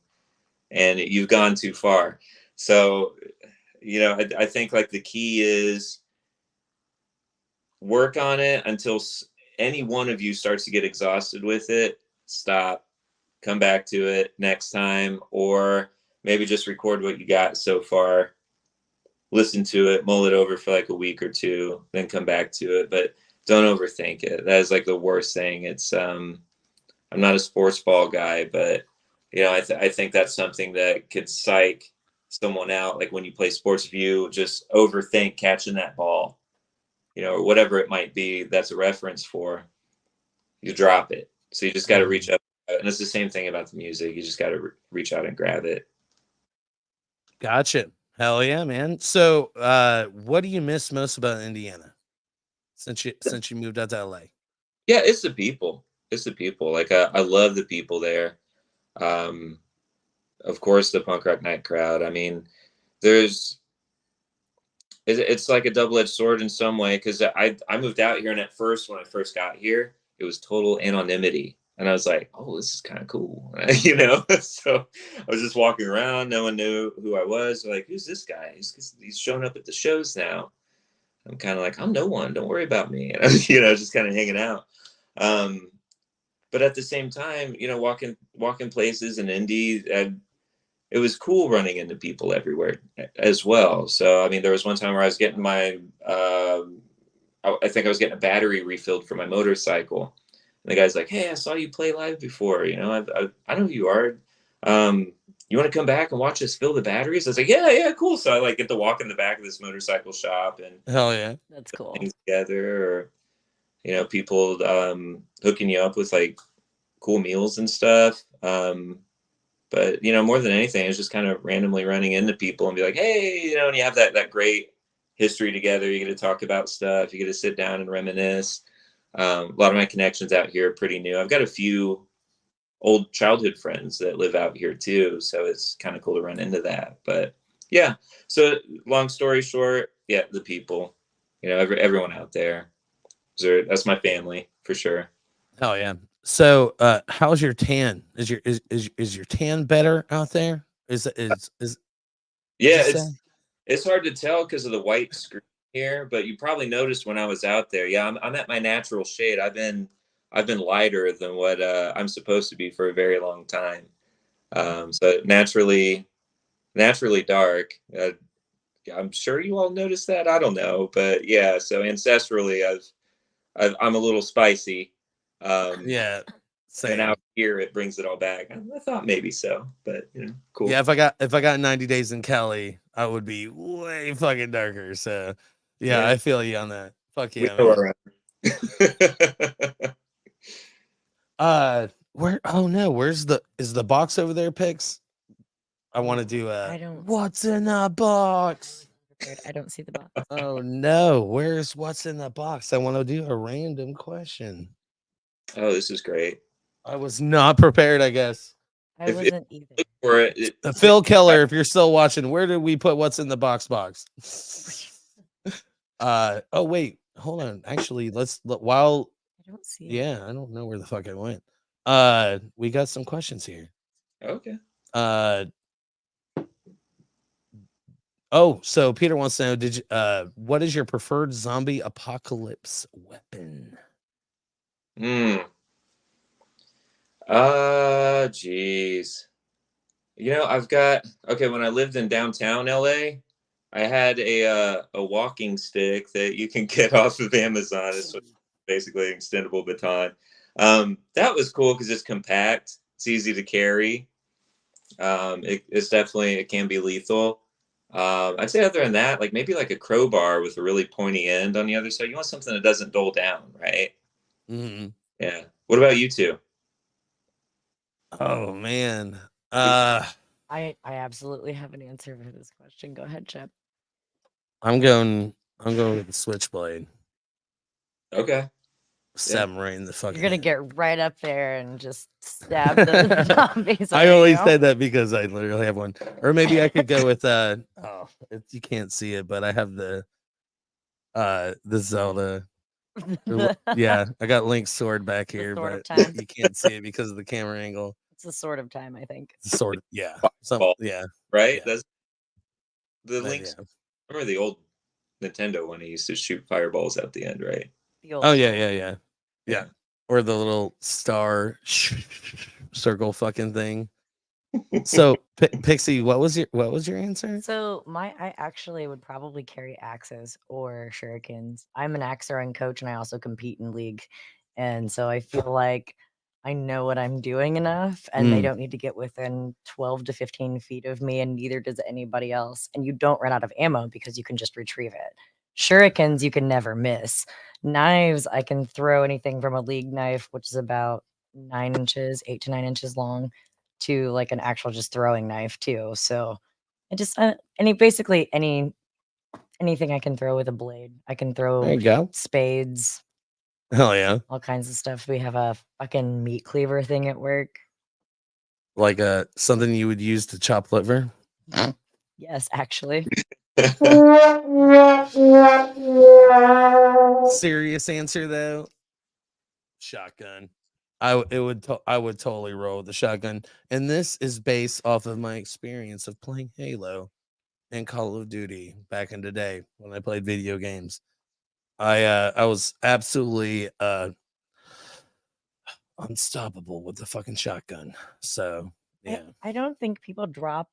Speaker 2: and you've gone too far. So, I think like the key is work on it until any one of you starts to get exhausted with it. Stop, come back to it next time, or maybe just record what you got so far, listen to it, mull it over for like a week or two, then come back to it. But don't overthink it. That is like the worst thing. It's I'm not a sports ball guy, but I think that's something that could psych someone out. Like when you play sports, if you just overthink catching that ball, or whatever it might be, that's a reference for, you drop it. So you just got to reach up. And it's the same thing about the music. You just got to reach out and grab it.
Speaker 1: Gotcha. Hell yeah, man. So what do you miss most about Indiana since you moved out to LA?
Speaker 2: Yeah, it's the people. Like I love the people there. Of course, the punk rock night crowd. I mean, it's like a double-edged sword in some way, because I moved out here, and at first, when I first got here, it was total anonymity. And I was like, oh, this is kind of cool. So I was just walking around. No one knew who I was. Like, who's this guy? He's showing up at the shows now. I'm kind of like, I'm no one. Don't worry about me. And just kind of hanging out. But at the same time, walking places in Indy, it was cool running into people everywhere as well. So, I mean, there was one time where I was getting I think I was getting a battery refilled for my motorcycle. And the guy's like, hey, I saw you play live before. I know who you are. You want to come back and watch us fill the batteries? I was like, yeah, cool. So I like get to walk in the back of this motorcycle shop and
Speaker 1: hell yeah,
Speaker 3: that's cool.
Speaker 2: Things together. people hooking you up with like cool meals and stuff. But more than anything, it's just kind of randomly running into people and be like, hey, and you have that great history together. You get to talk about stuff. You get to sit down and reminisce. A lot of my connections out here are pretty new. I've got a few old childhood friends that live out here too, so it's kind of cool to run into that. But yeah, so long story short, yeah, the people, everyone out there. That's my family for sure.
Speaker 1: Hell yeah. So, how's your tan? Is your tan better out there? Is
Speaker 2: Yeah,
Speaker 1: you say?
Speaker 2: it's hard to tell because of the white screen here, but you probably noticed when I was out there. Yeah, I'm at my natural shade. I've been lighter than what I'm supposed to be for a very long time. So naturally dark. I'm sure you all noticed that. I don't know, but yeah. So ancestrally, I'm a little spicy.
Speaker 1: Yeah,
Speaker 2: And
Speaker 1: same.
Speaker 2: out here it brings it all back. I thought maybe so, but cool.
Speaker 1: Yeah, if I got 90 days in Cali, I would be way fucking darker. So, yeah,
Speaker 2: Yeah.
Speaker 1: I feel you on that. Fuck
Speaker 2: We
Speaker 1: yeah,
Speaker 2: know
Speaker 1: man. Where? Oh no, is the box over there, Pix? I want to do
Speaker 3: I don't.
Speaker 1: what's in the box?
Speaker 3: I don't see the box.
Speaker 1: Oh no, where's what's in the box? I want to do a random question.
Speaker 2: Oh, this is great.
Speaker 1: I was not prepared, I guess.
Speaker 3: I wasn't either.
Speaker 2: For it,
Speaker 1: Phil Keller, if you're still watching, where did we put what's in the box? Oh wait, hold on. Actually, while
Speaker 3: I don't see it.
Speaker 1: yeah, I don't know where the fuck I went. We got some questions here.
Speaker 2: Okay.
Speaker 1: Oh, so Peter wants to know, what is your preferred zombie apocalypse weapon?
Speaker 2: Geez. I've got, when I lived in downtown LA, I had a walking stick that you can get off of Amazon. It's basically an extendable baton. That was cool because it's compact. It's easy to carry. It can be lethal. I'd say other than that, like maybe like a crowbar with a really pointy end on the other side. You want something that doesn't dull down, right?
Speaker 1: Mm-hmm.
Speaker 2: Yeah. What about you two?
Speaker 1: Oh man.
Speaker 3: I absolutely have an answer for this question. Go ahead, Chip.
Speaker 1: I'm going with the switchblade.
Speaker 2: Okay.
Speaker 1: Stab right in the fucking.
Speaker 3: You're gonna
Speaker 1: head.
Speaker 3: get right up there and just stab the zombies.
Speaker 1: I only said that because I literally have one. Or maybe I could go with you can't see it, but I have the Zelda. Yeah, I got Link's sword back here, but you can't see it because of the camera angle.
Speaker 3: It's the sword of time, I think.
Speaker 1: Sword, yeah. Yeah.
Speaker 2: Right?
Speaker 1: Yeah.
Speaker 2: That's the Link's.
Speaker 1: Yeah.
Speaker 2: Remember the old Nintendo when he used to shoot fireballs at the end, right?
Speaker 1: Oh yeah. Or the little star circle fucking thing. So Pixie, what was your answer?
Speaker 3: So I actually would probably carry axes or shurikens. I'm an axe throwing coach and I also compete in league. And so I feel like I know what I'm doing enough and they don't need to get within 12 to 15 feet of me, and neither does anybody else. And you don't run out of ammo because you can just retrieve it. Shurikens you can never miss. Knives, I can throw anything from a league knife, which is about 8 to 9 inches long, to like an actual just throwing knife too. So I just anything I can throw with a blade. I can throw
Speaker 1: There you go.
Speaker 3: spades.
Speaker 1: Hell yeah.
Speaker 3: All kinds of stuff. We have a fucking meat cleaver thing at work.
Speaker 1: Like something you would use to chop liver?
Speaker 3: Yes, actually.
Speaker 1: Serious answer though. Shotgun. I would totally roll with the shotgun, and this is based off of my experience of playing Halo and Call of Duty back in the day when I played video games. I was absolutely unstoppable with the fucking shotgun. So yeah,
Speaker 3: I don't think people drop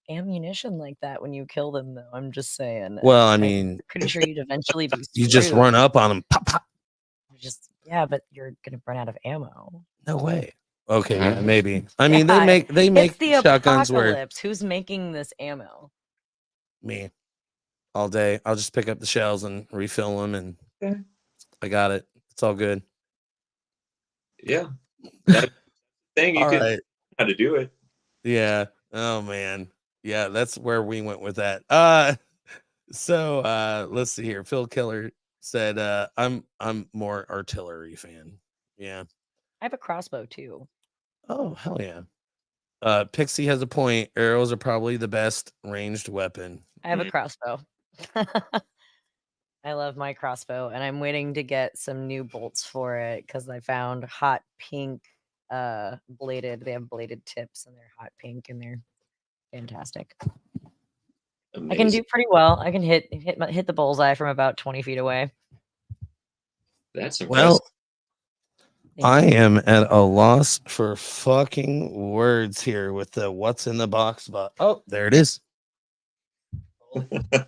Speaker 3: ammunition like that when you kill them, though. I'm just saying.
Speaker 1: Well, I mean,
Speaker 3: pretty sure you'd eventually be.
Speaker 1: You just run up on them, pop, pop.
Speaker 3: But you're gonna run out of ammo.
Speaker 1: No way. Okay, yeah, maybe. I mean, they make
Speaker 3: it's the
Speaker 1: shotguns
Speaker 3: apocalypse. Who's making this ammo?
Speaker 1: Me. All day. I'll just pick up the shells and refill them, and I got it. It's all good.
Speaker 2: Yeah, that's the thing. You
Speaker 1: All
Speaker 2: can
Speaker 1: right.
Speaker 2: how to do it.
Speaker 1: Yeah. Oh man. Yeah, that's where we went with that. So let's see here. Phil Killer said I'm more artillery fan. Yeah.
Speaker 3: I have a crossbow too.
Speaker 1: Oh, hell yeah. Pixie has a point. Arrows are probably the best ranged weapon.
Speaker 3: I have a
Speaker 2: Mhm.
Speaker 3: crossbow. I love my crossbow, and I'm waiting to get some new bolts for it because I found hot pink bladed. They have bladed tips and they're hot pink and they're fantastic. I can do
Speaker 2: Amazing.
Speaker 3: pretty well. I can hit the bullseye from about 20 feet away.
Speaker 2: That's impressive.
Speaker 1: Well,
Speaker 3: Thank
Speaker 1: I
Speaker 3: you.
Speaker 1: am at a loss for fucking words here with the what's in the box. But oh, there it is.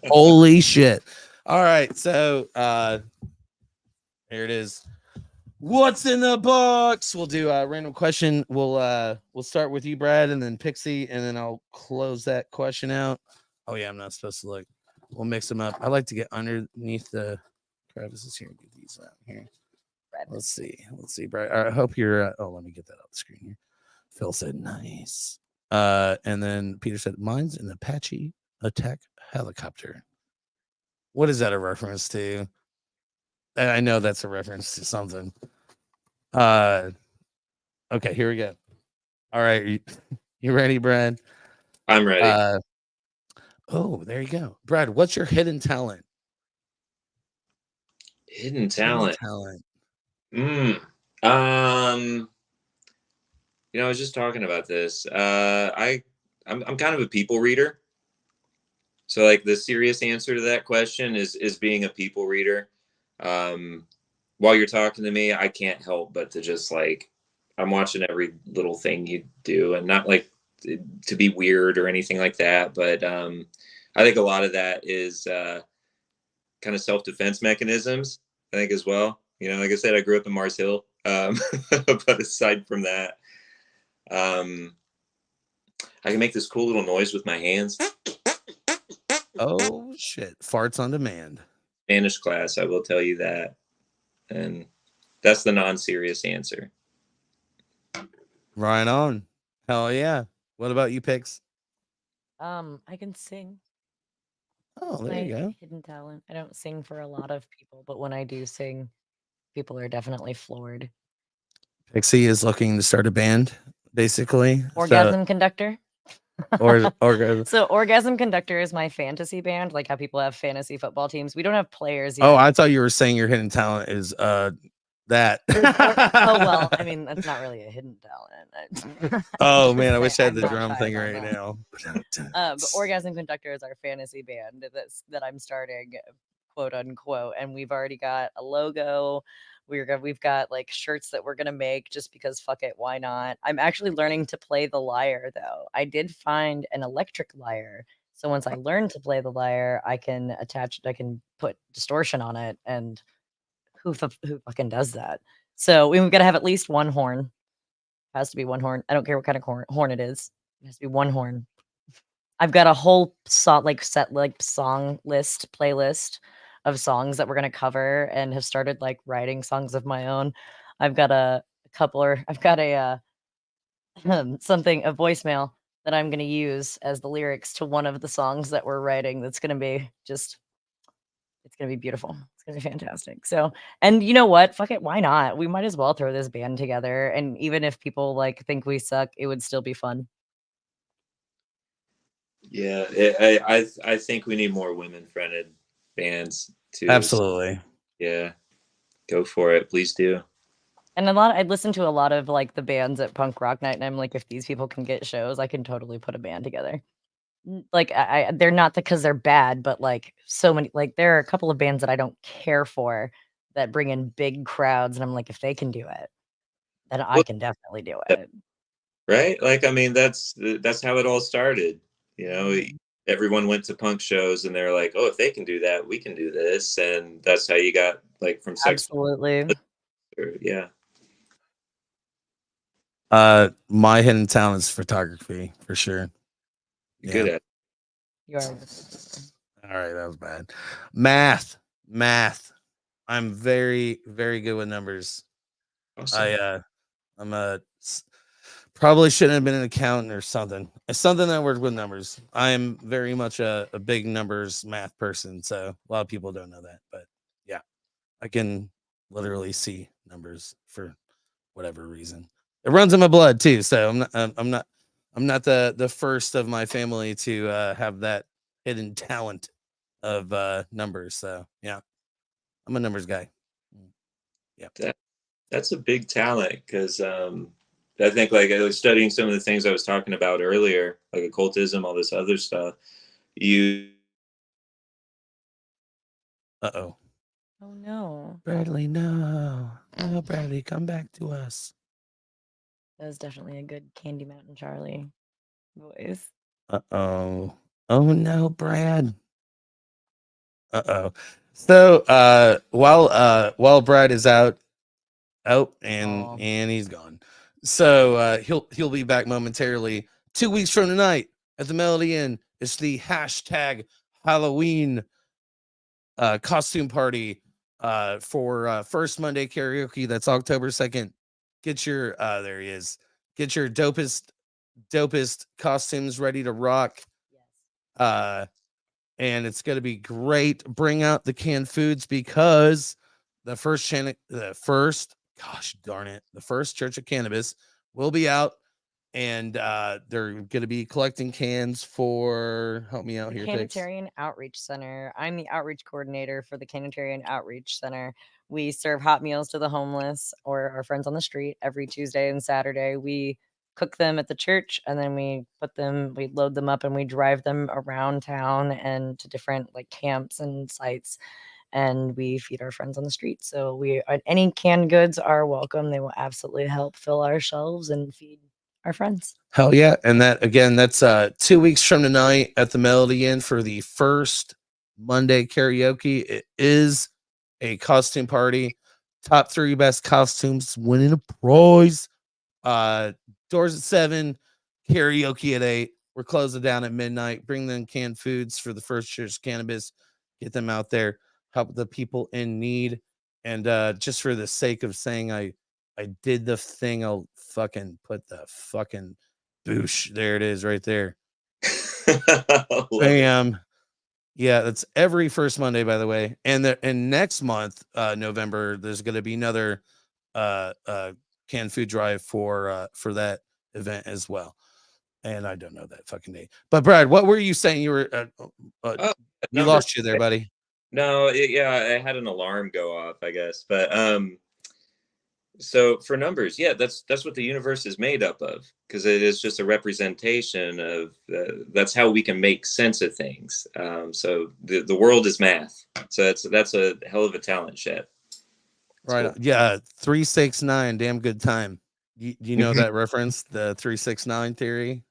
Speaker 1: Holy shit. All right. So here it is. What's in the box? We'll do a random question. We'll start with you, Brad, and then Pixie, and then I'll close that question out. Oh yeah, I'm not supposed to look. We'll mix them up. I like to get underneath the crevices here. Get these out here.
Speaker 3: Brad.
Speaker 1: Let's see, Brad. I hope you're. Oh, let me get that off the screen here. Phil said nice. And then Peter said mine's an Apache attack helicopter. What is that a reference to? I know that's a reference to something. Okay, here we go. All right, you ready, Brad?
Speaker 2: I'm ready.
Speaker 1: Oh, there you go, Brad. What's your hidden talent?
Speaker 2: Hidden talent.
Speaker 1: Talent.
Speaker 2: I was just talking about this. I'm kind of a people reader. So like the serious answer to that question is being a people reader. While you're talking to me, I can't help but to just like I'm watching every little thing you do, and not like to be weird or anything like that. But I think a lot of that is kind of self-defense mechanisms. I think as well. Like I said, I grew up in Mars Hill. But aside from that, I can make this cool little noise with my hands.
Speaker 1: Oh shit! Farts on demand.
Speaker 2: Spanish class, I will tell you that. And that's the non-serious answer.
Speaker 1: Right on. Hell yeah. What about you, Pix?
Speaker 3: I can sing.
Speaker 1: Oh,
Speaker 3: It's
Speaker 1: there
Speaker 3: my
Speaker 1: you go.
Speaker 3: hidden talent. I don't sing for a lot of people, but when I do sing, people are definitely floored.
Speaker 1: Pixie is looking to start a band, basically.
Speaker 3: Orgasm Conductor.
Speaker 1: Or
Speaker 3: So Orgasm Conductor is my fantasy band, like how people have fantasy football teams. We don't have players yet.
Speaker 1: oh, I thought you were saying your hidden talent is that.
Speaker 3: Oh well, I mean that's not really a hidden talent.
Speaker 1: Oh man, I wish I had
Speaker 3: I'm
Speaker 1: the
Speaker 3: not
Speaker 1: drum
Speaker 3: trying
Speaker 1: thing
Speaker 3: on
Speaker 1: right
Speaker 3: that.
Speaker 1: now.
Speaker 3: But Orgasm Conductor is our fantasy band that I'm starting, quote unquote, and we've already got a logo. We've got like shirts that we're gonna make just because fuck it, why not? I'm actually learning to play the lyre though. I did find an electric lyre. So once I learn to play the lyre, I can put distortion on it, and who fucking does that? So we've got to have at least one horn. Has to be one horn. I don't care what kind of horn it is. It has to be one horn. I've got a whole song list playlist of songs that we're gonna cover, and have started like writing songs of my own. I've got a voicemail that I'm gonna use as the lyrics to one of the songs that we're writing. That's gonna be it's gonna be beautiful. It's gonna be fantastic. So, and you know what? Fuck it, why not? We might as well throw this band together, and even if people like think we suck, it would still be fun.
Speaker 2: Yeah, I think we need more women-fronted bands too.
Speaker 1: Absolutely.
Speaker 2: Yeah, go for it, please do.
Speaker 3: And I listen to a lot of like the bands at Punk Rock Night, and I'm like, if these people can get shows, I can totally put a band together. Like they're not because they're bad, but like so many, like there are a couple of bands that I don't care for that bring in big crowds, and I'm like, if they can do it, then I can definitely do it.
Speaker 2: Right? Like, I mean, that's how it all started. Everyone went to punk shows and they're like, oh, if they can do that, we can do this. And that's how you got like from sex.
Speaker 3: Absolutely.
Speaker 2: Yeah.
Speaker 1: My hidden talent is photography for sure.
Speaker 2: You're good at it.
Speaker 3: You are.
Speaker 1: All right, that was bad. Math. I'm very, very good with numbers.
Speaker 2: Awesome.
Speaker 1: I'm probably shouldn't have been an accountant or something. It's something that works with numbers. I am very much a big numbers math person. So a lot of people don't know that, but yeah, I can literally see numbers for whatever reason. It runs in my blood too. So I'm not the first of my family to have that hidden talent of numbers. So yeah, I'm a numbers guy. Yeah.
Speaker 2: That that's a big talent because I think like I was studying some of the things I was talking about earlier, like occultism, all this other stuff. You
Speaker 1: Uh-oh.
Speaker 3: Oh no.
Speaker 1: Bradley, no. No, Bradley, come back to us.
Speaker 3: That was definitely a good Candy Mountain Charlie voice.
Speaker 1: Uh-oh. Oh no, Brad. Uh-oh. So while Brad is out
Speaker 3: Aw.
Speaker 1: and he's gone. So he'll be back momentarily. 2 weeks from tonight at the Melody Inn. It's the hashtag Halloween costume party for First Monday Karaoke. That's October 2nd. Get your there he is. Get your dopest costumes ready to rock.
Speaker 3: Yes.
Speaker 1: And it's gonna be great. Bring out the canned foods because the first gosh darn it, the first Church of Cannabis will be out, and they're gonna be collecting cans for help me out
Speaker 3: The
Speaker 1: here, Tix.
Speaker 3: Canatarian Outreach Center. I'm the outreach coordinator for the Canatarian Outreach Center. We serve hot meals to the homeless or our friends on the street every Tuesday and Saturday. We cook them at the church and then we load them up and we drive them around town and to different like camps and sites and we feed our friends on the street. So any canned goods are welcome. They will absolutely help fill our shelves and feed our friends.
Speaker 1: Hell yeah. And that again, that's 2 weeks from tonight at the Melody Inn for the first Monday karaoke. It is a costume party. Top 3 best costumes winning a prize. Doors at 7, karaoke at 8. We're closing down at midnight. Bring them canned foods for the first Church Cannabis. Get them out there. Help the people in need. And just for the sake of saying I did the thing, I'll fucking put the fucking boosh. There it is right there.
Speaker 2: love it.
Speaker 1: Bam. Yeah, that's every first Monday, by the way. And next month, November, there's gonna be another canned food drive for that event as well. And I don't know that fucking date. But Brad, what were you saying? You were
Speaker 2: Oh,
Speaker 1: you
Speaker 2: numbers.
Speaker 1: lost you there, buddy.
Speaker 2: No, yeah, I had an alarm go off, I guess. But so for numbers, yeah, that's what the universe is made up of because it is just a representation of that's how we can make sense of things. So the world is math. So that's a hell of a talent, Chet.
Speaker 1: Right.
Speaker 2: Cool.
Speaker 1: Yeah, 369, damn good time. You know that reference, the 369 theory?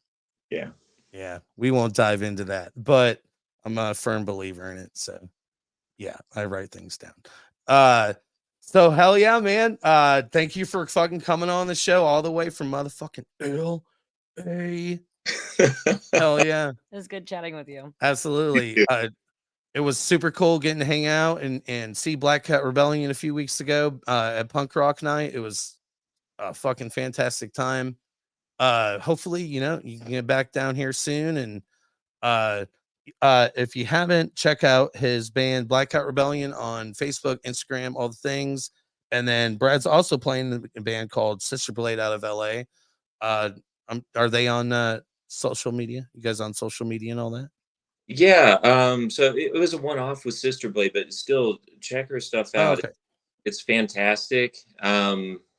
Speaker 2: Yeah.
Speaker 1: Yeah, we won't dive into that, but I'm a firm believer in it. So yeah, I write things down. So hell yeah, man. Thank you for fucking coming on the show all the way from motherfucking LA. Hell yeah.
Speaker 3: It was good chatting with you.
Speaker 1: Absolutely. It was super cool getting to hang out and see Black Cat Rebellion a few weeks ago at Punk Rock Night. It was a fucking fantastic time. Hopefully, you can get back down here soon. And if you haven't, check out his band Black Cat Rebellion on Facebook, Instagram, all the things. And then Brad's also playing in a band called Sister Blade out of LA. Are they on social media? You guys on social media and all that?
Speaker 2: Yeah. So it was a one-off with Sister Blade, but still check her stuff
Speaker 1: Oh,
Speaker 2: out.
Speaker 1: okay.
Speaker 2: It's fantastic.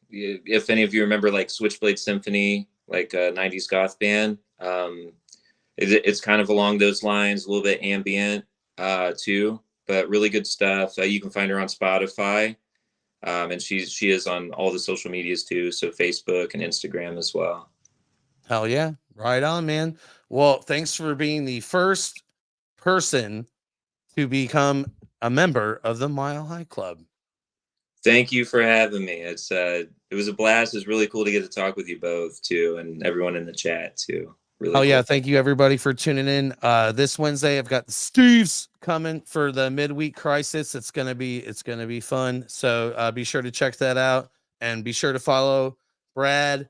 Speaker 2: If any of you remember like Switchblade Symphony, like a 90s goth band, it's kind of along those lines, a little bit ambient too, but really good stuff. You can find her on Spotify, and she is on all the social medias too, so Facebook and Instagram as well.
Speaker 1: Hell yeah. Right on, man. Well, thanks for being the first person to become a member of the Mile High Club.
Speaker 2: Thank you for having me. It was a blast. It's really cool to get to talk with you both too, and everyone in the chat too. Really
Speaker 1: Oh yeah,
Speaker 2: cool.
Speaker 1: thank you everybody for tuning in. This Wednesday I've got the Steves coming for the midweek crisis. It's gonna be fun. So be sure to check that out and be sure to follow Brad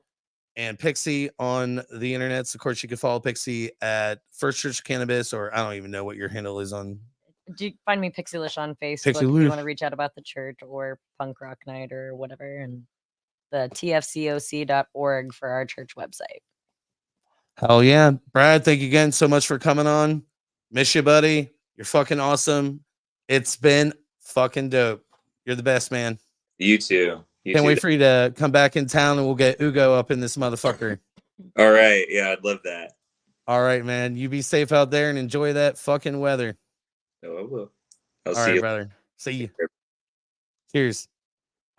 Speaker 1: and Pixie on the internet. Of course, you can follow Pixie at First Church Cannabis, or I don't even know what your handle is on.
Speaker 3: Do you find me Pixielish on Facebook if
Speaker 1: Pixielish.
Speaker 3: you want to reach out about the church or punk rock night or whatever, and the tfcoc.org for our church website.
Speaker 1: Hell yeah. Brad, thank you again so much for coming on. Miss you, buddy. You're fucking awesome. It's been fucking dope. You're the best, man.
Speaker 2: You too.
Speaker 1: Can't wait for you to come back in town and we'll get Ugo up in this motherfucker.
Speaker 2: All right. Yeah, I'd love that.
Speaker 1: All right, man. You be safe out there and enjoy that fucking weather.
Speaker 2: Oh, I will. I'll
Speaker 1: All
Speaker 2: see
Speaker 1: right,
Speaker 2: you.
Speaker 1: brother. See you. Cheers.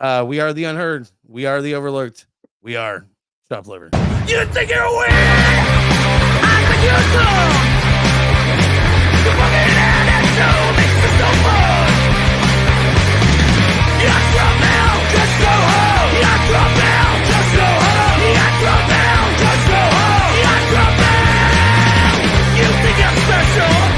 Speaker 1: We are the unheard. We are the overlooked. We are Chopped Liver.
Speaker 4: You think you're weird? I think you're dumb. You fucking had that show makes me so fun.